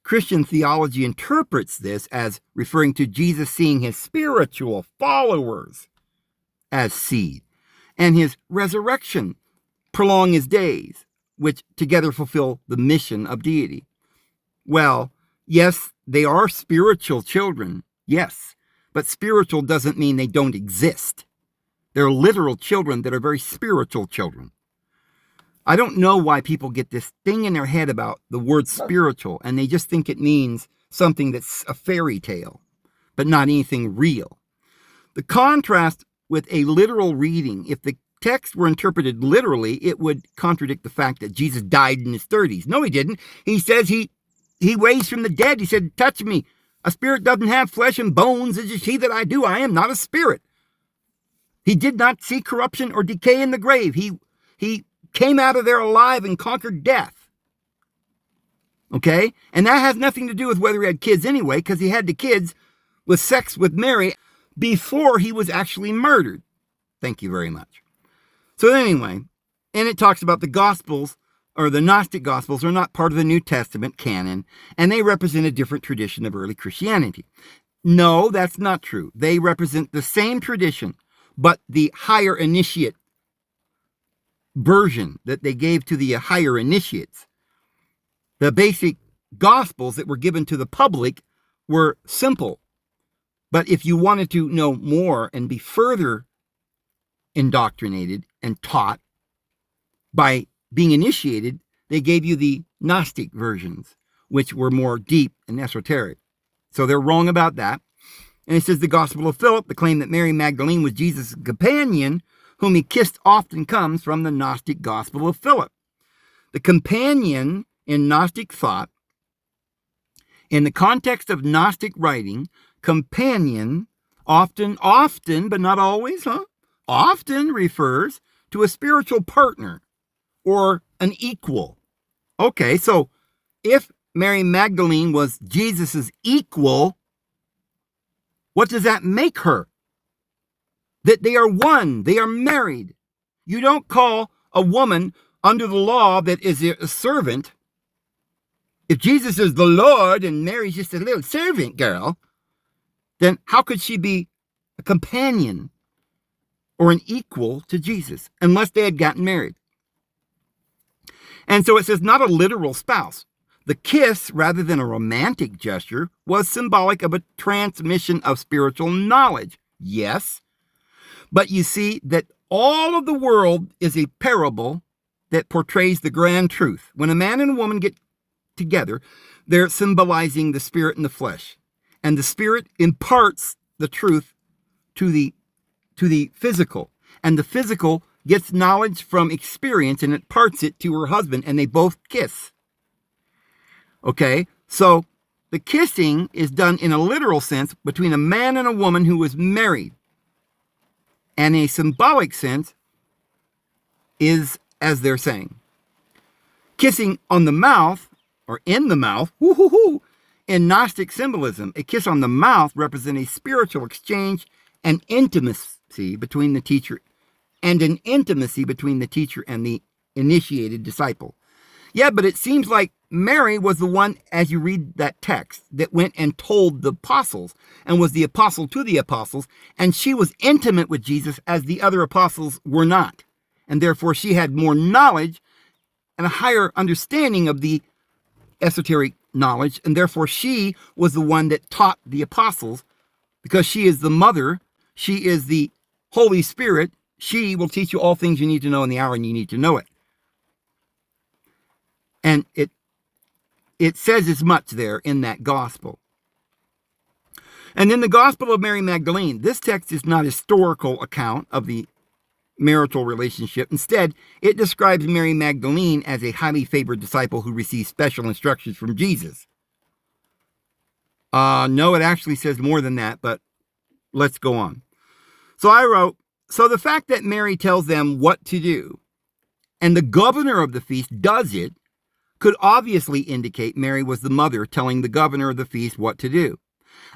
Christian theology interprets this as referring to Jesus seeing his spiritual followers as seed, and his resurrection prolong his days, which together fulfill the mission of deity. Well, yes, they are spiritual children, yes, but spiritual doesn't mean they don't exist. They're literal children that are very spiritual children. I don't know why people get this thing in their head about the word spiritual, and they just think it means something that's a fairy tale, but not anything real. The contrast with a literal reading, if the text were interpreted literally, it would contradict the fact that Jesus died in his 30s. No, he didn't. He says he raised from the dead. He said, touch me. A spirit doesn't have flesh and bones. It is he that I do. I am not a spirit. He did not see corruption or decay in the grave. He came out of there alive and conquered death. Okay? And that has nothing to do with whether he had kids anyway, because he had the kids with sex with Mary before he was actually murdered. Thank you very much. So anyway, and it talks about the Gospels, or the Gnostic Gospels, are not part of the New Testament canon, and they represent a different tradition of early Christianity. No, that's not true. They represent the same tradition, but the higher initiate version that they gave to the higher initiates. The basic Gospels that were given to the public were simple. But if you wanted to know more and be further indoctrinated and taught by being initiated, they gave you the Gnostic versions, which were more deep and esoteric. So they're wrong about that. And it says the Gospel of Philip, the claim that Mary Magdalene was Jesus' companion, whom he kissed, often comes from the Gnostic Gospel of Philip. The companion in Gnostic thought, in the context of Gnostic writing, companion often, but not always, often refers to a spiritual partner or an equal. Okay, so if Mary Magdalene was Jesus' equal, what does that make her? That they are one, they are married. You don't call a woman under the law that is a servant If Jesus is the Lord and Mary's just a little servant girl, then how could she be a companion or an equal to Jesus unless they had gotten married? And so it says not a literal spouse. The kiss, rather than a romantic gesture, was symbolic of a transmission of spiritual knowledge. Yes, but you see that all of the world is a parable that portrays the grand truth. When a man and a woman get together, they're symbolizing the spirit and the flesh. And the spirit imparts the truth to the physical. And the physical gets knowledge from experience and imparts it to her husband, and they both kiss. Okay, so the kissing is done in a literal sense between a man and a woman who was married. And a symbolic sense is, as they're saying, kissing on the mouth or in the mouth, in Gnostic symbolism, a kiss on the mouth represents a spiritual exchange and intimacy between the teacher and the initiated disciple. Yeah, but it seems like Mary was the one, as you read that text, that went and told the apostles and was the apostle to the apostles, and she was intimate with Jesus as the other apostles were not. And therefore she had more knowledge and a higher understanding of the esoteric knowledge, and therefore she was the one that taught the apostles, because she is the mother, she is the Holy Spirit, she will teach you all things you need to know in the hour and you need to know it. And it says as much there in that gospel. And then the Gospel of Mary Magdalene. This text is not a historical account of the marital relationship. Instead, it describes Mary Magdalene as a highly favored disciple who received special instructions from Jesus. No, it actually says more than that, but let's go on. So I wrote, so the fact that Mary tells them what to do and the governor of the feast does it could obviously indicate Mary was the mother telling the governor of the feast what to do.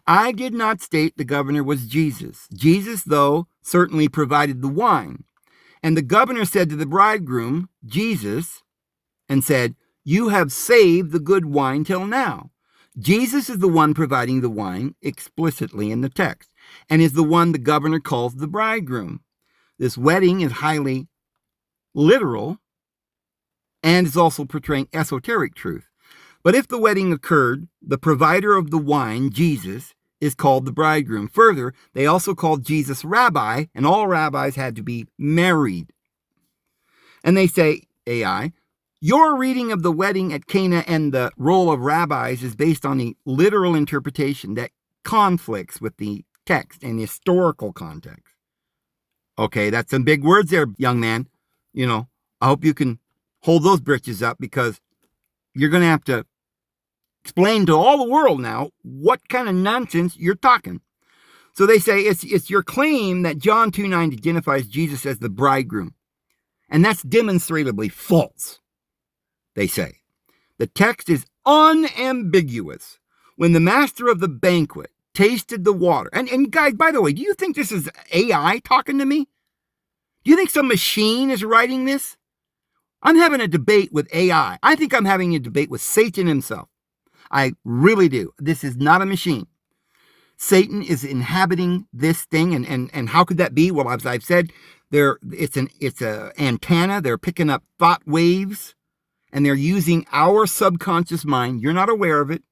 I did not state the governor was Jesus. Jesus, though, certainly provided the wine. And the governor said to the bridegroom, Jesus, and said, you have saved the good wine till now. Jesus is the one providing the wine explicitly in the text, and is the one the governor calls the bridegroom. This wedding is highly literal, and is also portraying esoteric truth. But if the wedding occurred, the provider of the wine, Jesus, is called the bridegroom. Further, they also called Jesus rabbi, and all rabbis had to be married. And they say, AI, your reading of the wedding at Cana and the role of rabbis is based on a literal interpretation that conflicts with the text and historical context. Okay, that's some big words there, young man. You know, I hope you can hold those britches up, because you're going to have to explain to all the world now what kind of nonsense you're talking. So they say it's your claim that John 2:9 identifies Jesus as the bridegroom. And that's demonstrably false, they say. The text is unambiguous. When the master of the banquet tasted the water, and guys, by the way, do you think this is AI talking to me? Do you think some machine is writing this? I'm having a debate with AI. I think I'm having a debate with Satan himself. I really do. This is not a machine. Satan is inhabiting this thing, and how could that be? Well, as I've said, it's an antenna. They're picking up thought waves, and they're using our subconscious mind. You're not aware of it.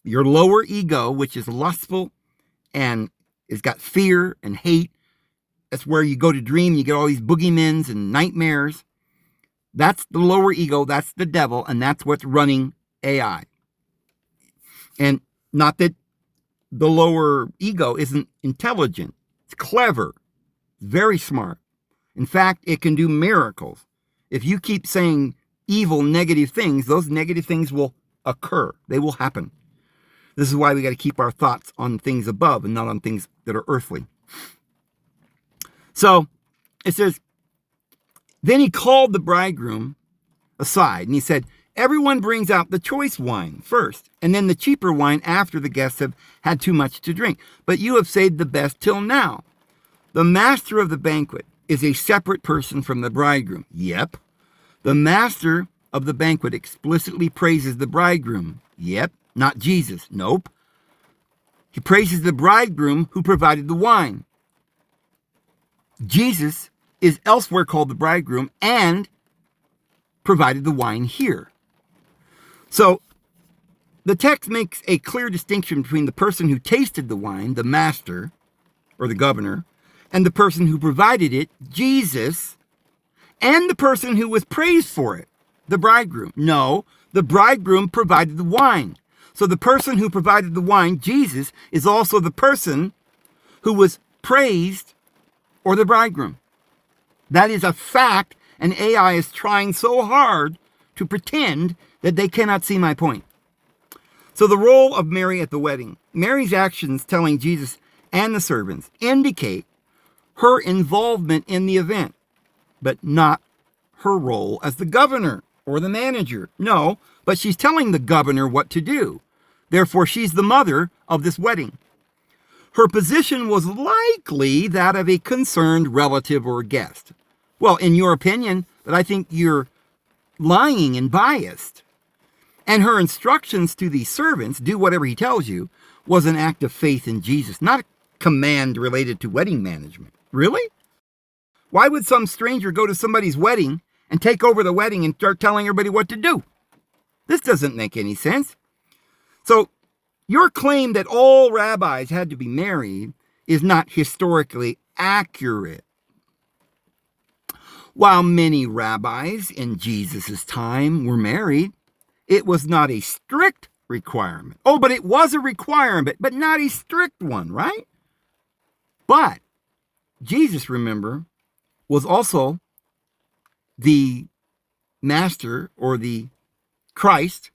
Your lower ego, which is lustful and has got fear and hate. That's where you go to dream. You get all these boogeymens and nightmares. That's the lower ego, that's the devil, and that's what's running AI. And not that the lower ego isn't intelligent. It's clever. It's very smart. In fact, it can do miracles. If you keep saying evil, negative things, those negative things will occur. They will happen. This is why we got to keep our thoughts on things above and not on things that are earthly. So, it says, then he called the bridegroom aside, and he said, everyone brings out the choice wine first, and then the cheaper wine after the guests have had too much to drink. But you have saved the best till now. The master of the banquet is a separate person from the bridegroom. Yep. The master of the banquet explicitly praises the bridegroom. Yep, not Jesus. Nope. He praises the bridegroom who provided the wine. Jesus is elsewhere called the bridegroom and provided the wine here. So the text makes a clear distinction between the person who tasted the wine, the master or the governor, and the person who provided it, Jesus, and the person who was praised for it, the bridegroom. No, the bridegroom provided the wine. So the person who provided the wine, Jesus, is also the person who was praised or the bridegroom. That is a fact, and AI is trying so hard to pretend that they cannot see my point. So the role of Mary at the wedding. Mary's actions telling Jesus and the servants indicate her involvement in the event, but not her role as the governor or the manager. No, but she's telling the governor what to do. Therefore, she's the mother of this wedding. Her position was likely that of a concerned relative or guest. Well, in your opinion, but I think you're lying and biased. And her instructions to the servants, do whatever he tells you, was an act of faith in Jesus, not a command related to wedding management. Really? Why would some stranger go to somebody's wedding and take over the wedding and start telling everybody what to do? This doesn't make any sense. So your claim that all rabbis had to be married is not historically accurate. While many rabbis in Jesus' time were married, it was not a strict requirement. Oh, but it was a requirement, but not a strict one, right? But Jesus, remember, was also the master or the Christ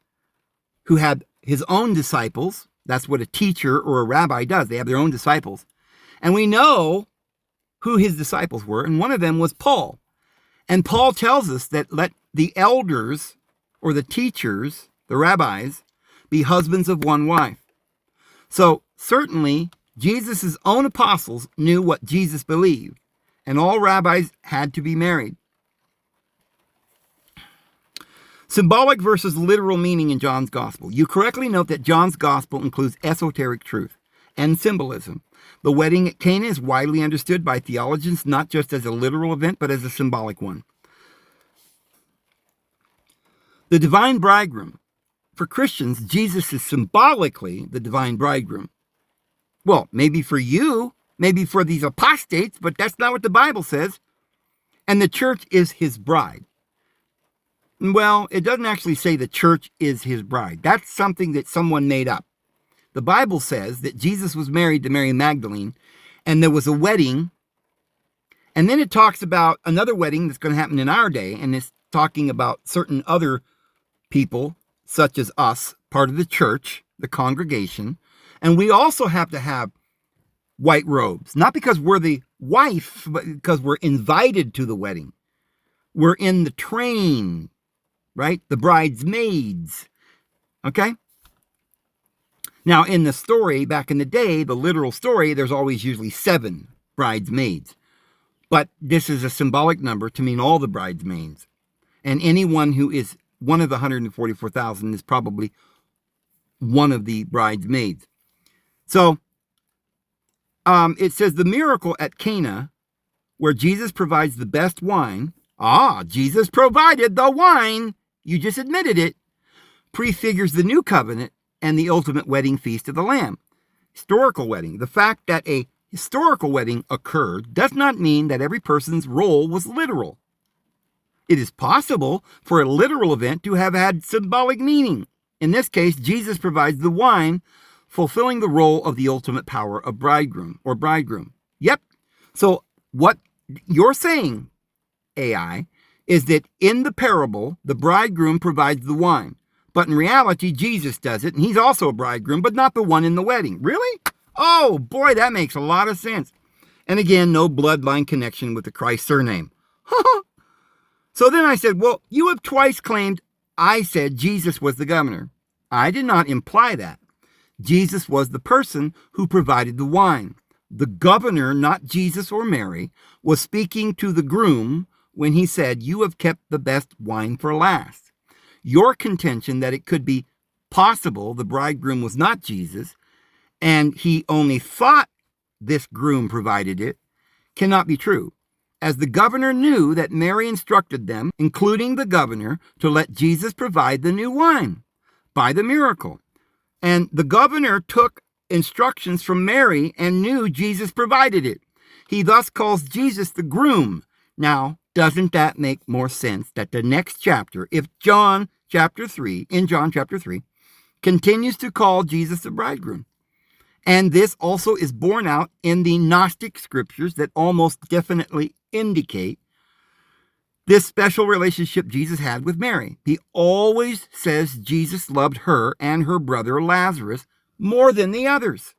who had his own disciples. That's what a teacher or a rabbi does. They have their own disciples. And we know who his disciples were, and one of them was Paul. And Paul tells us that let the elders or the teachers, the rabbis, be husbands of one wife. So certainly Jesus' own apostles knew what Jesus believed, and all rabbis had to be married. Symbolic versus literal meaning in John's gospel. You correctly note that John's gospel includes esoteric truth and symbolism. The wedding at Cana is widely understood by theologians not just as a literal event, but as a symbolic one. The divine bridegroom. For Christians, Jesus is symbolically the divine bridegroom. Well, maybe for you, maybe for these apostates, but that's not what the Bible says. And the church is his bride. Well, it doesn't actually say the church is his bride. That's something that someone made up. The Bible says that Jesus was married to Mary Magdalene, and there was a wedding. And then it talks about another wedding that's going to happen in our day, and it's talking about certain other people, such as us, part of the church, the congregation. And we also have to have white robes, not because we're the wife, but because we're invited to the wedding. We're in the train, right? The bridesmaids. Okay? Now, in the story, back in the day, the literal story, there's always usually 7 bridesmaids. But this is a symbolic number to mean all the bridesmaids. And anyone who is one of the 144,000 is probably one of the bridesmaids. So, it says the miracle at Cana, where Jesus provides the best wine. Jesus provided the wine. You just admitted it. Prefigures the new covenant and the ultimate wedding feast of the Lamb. Historical wedding. The fact that a historical wedding occurred does not mean that every person's role was literal. It is possible for a literal event to have had symbolic meaning. In this case, Jesus provides the wine, fulfilling the role of the ultimate power of bridegroom or bridegroom. Yep. So what you're saying, AI, is that in the parable, the bridegroom provides the wine. But in reality, Jesus does it, and he's also a bridegroom, but not the one in the wedding. Really? Oh, boy, that makes a lot of sense. And again, no bloodline connection with the Christ surname. So then I said, well, you have twice claimed I said Jesus was the governor. I did not imply that. Jesus was the person who provided the wine. The governor, not Jesus or Mary, was speaking to the groom when he said, you have kept the best wine for last. your contention that it could be possible the bridegroom was not Jesus and he only thought this groom provided it cannot be true, as the governor knew that Mary instructed them, including the governor, to let Jesus provide the new wine by the miracle. And the governor took instructions from Mary and knew Jesus provided it. He thus calls Jesus the groom. Now, doesn't that make more sense that the next chapter, if John chapter 3, continues to call Jesus the bridegroom? And this also is borne out in the Gnostic scriptures that almost definitely indicate this special relationship Jesus had with Mary. He always says Jesus loved her and her brother Lazarus more than the others.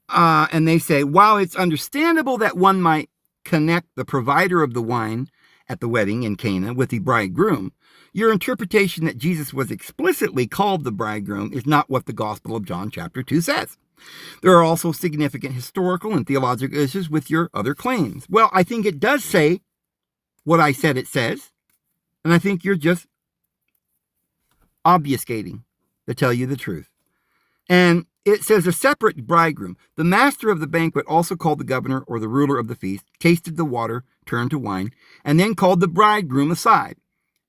And they say, while it's understandable that one might connect the provider of the wine at the wedding in Cana with the bridegroom, your interpretation that Jesus was explicitly called the bridegroom is not what the Gospel of John chapter 2 says. There are also significant historical and theological issues with your other claims. Well, I think it does say what I said it says, and I think you're just obfuscating to tell you the truth. And it says a separate bridegroom. The master of the banquet, also called the governor or the ruler of the feast, tasted the water turned to wine, and then called the bridegroom aside.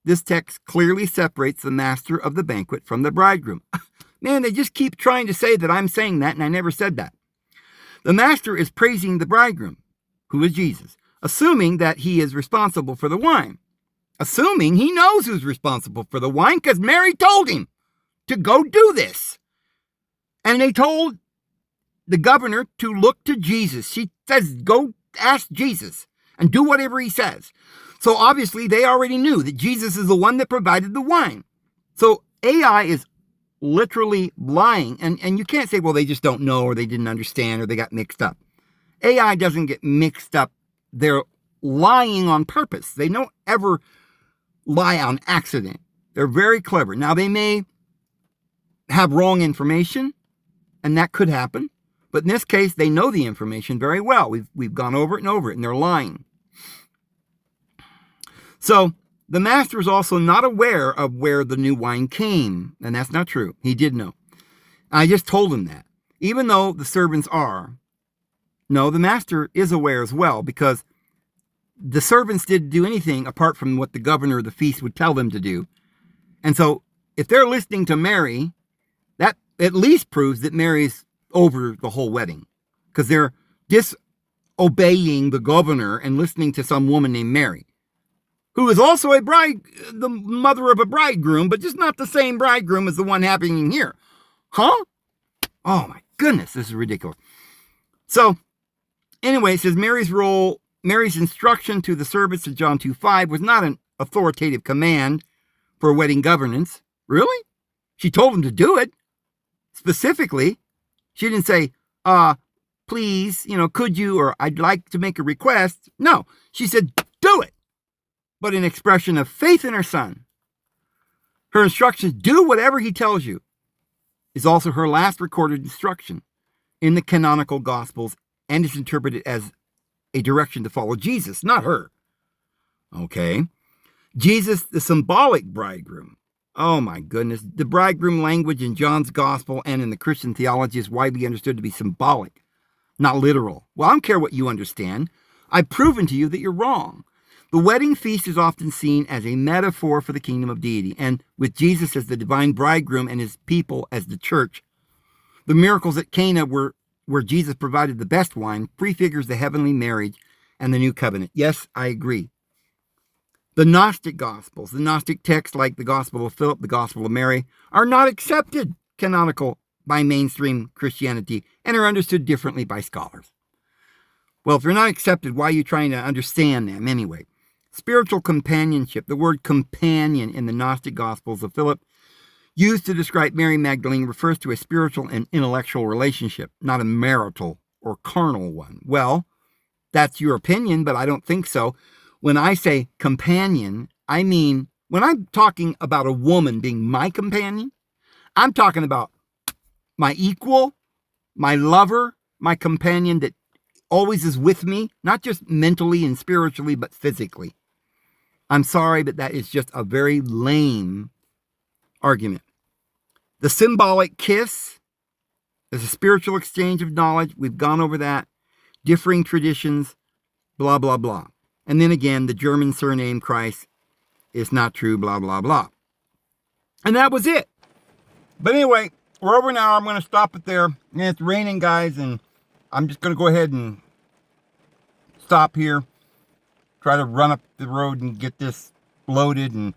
This text clearly separates the master of the banquet from the bridegroom. Man, they just keep trying to say that I'm saying that, and I never said that. The master is praising the bridegroom, who is Jesus, assuming that he is responsible for the wine. Assuming he knows who's responsible for the wine, because Mary told him to go do this. And they told the governor to look to Jesus. She says, go ask Jesus and do whatever he says. So obviously they already knew that Jesus is the one that provided the wine. So AI is literally lying. And you can't say, well, they just don't know or they didn't understand or they got mixed up. AI doesn't get mixed up. They're lying on purpose. They don't ever lie on accident. They're very clever. Now, they may have wrong information, and that could happen. But in this case, they know the information very well. We've gone over it, and they're lying. So the master is also not aware of where the new wine came, and that's not true. He did know. I just told him that. Even though the servants are, no, the master is aware as well, because the servants didn't do anything apart from what the governor of the feast would tell them to do. And so if they're listening to Mary, that at least proves that Mary's over the whole wedding, because they're disobeying the governor and listening to some woman named Mary, who is also the mother of a bridegroom, but just not the same bridegroom as the one happening here. Huh? Oh my goodness, this is ridiculous. So anyway, it says Mary's instruction to the servants in John 2:5 was not an authoritative command for wedding governance. Really? She told them to do it. Specifically, she didn't say, please, could you, or I'd like to make a request. No, she said, do it. But an expression of faith in her son. Her instructions, do whatever he tells you, is also her last recorded instruction in the canonical Gospels, and is interpreted as a direction to follow Jesus, not her. Okay. Jesus, the symbolic bridegroom. Oh my goodness. The bridegroom language in John's Gospel and in the Christian theology is widely understood to be symbolic, not literal. Well, I don't care what you understand. I've proven to you that you're wrong. The wedding feast is often seen as a metaphor for the kingdom of deity, and with Jesus as the divine bridegroom and his people as the church, the miracles at Cana where Jesus provided the best wine prefigures the heavenly marriage and the new covenant. Yes, I agree. The Gnostic Gospels, the Gnostic texts like the Gospel of Philip, the Gospel of Mary, are not accepted canonical by mainstream Christianity and are understood differently by scholars. Well, if they're not accepted, why are you trying to understand them anyway? Spiritual companionship, the word companion in the Gnostic Gospels of Philip, used to describe Mary Magdalene, refers to a spiritual and intellectual relationship, not a marital or carnal one. Well, that's your opinion, but I don't think so. When I say companion, I mean, when I'm talking about a woman being my companion, I'm talking about my equal, my lover, my companion that always is with me, not just mentally and spiritually, but physically. I'm sorry, but that is just a very lame argument. The symbolic kiss is a spiritual exchange of knowledge. We've gone over that. Differing traditions, blah, blah, blah. And then again, the German surname Christ is not true, blah, blah, blah. And that was it. But anyway, we're over now. I'm going to stop it there. And it's raining, guys, and I'm just going to go ahead and stop here. Try to run up the road and get this loaded, and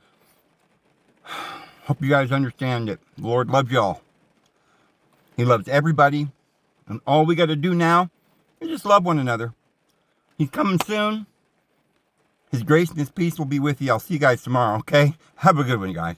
hope you guys understand that the Lord loves y'all. He loves everybody, and all we got to do now is just love one another. He's coming soon. His grace and his peace will be with you. I'll see you guys tomorrow, okay? Have a good one, guys.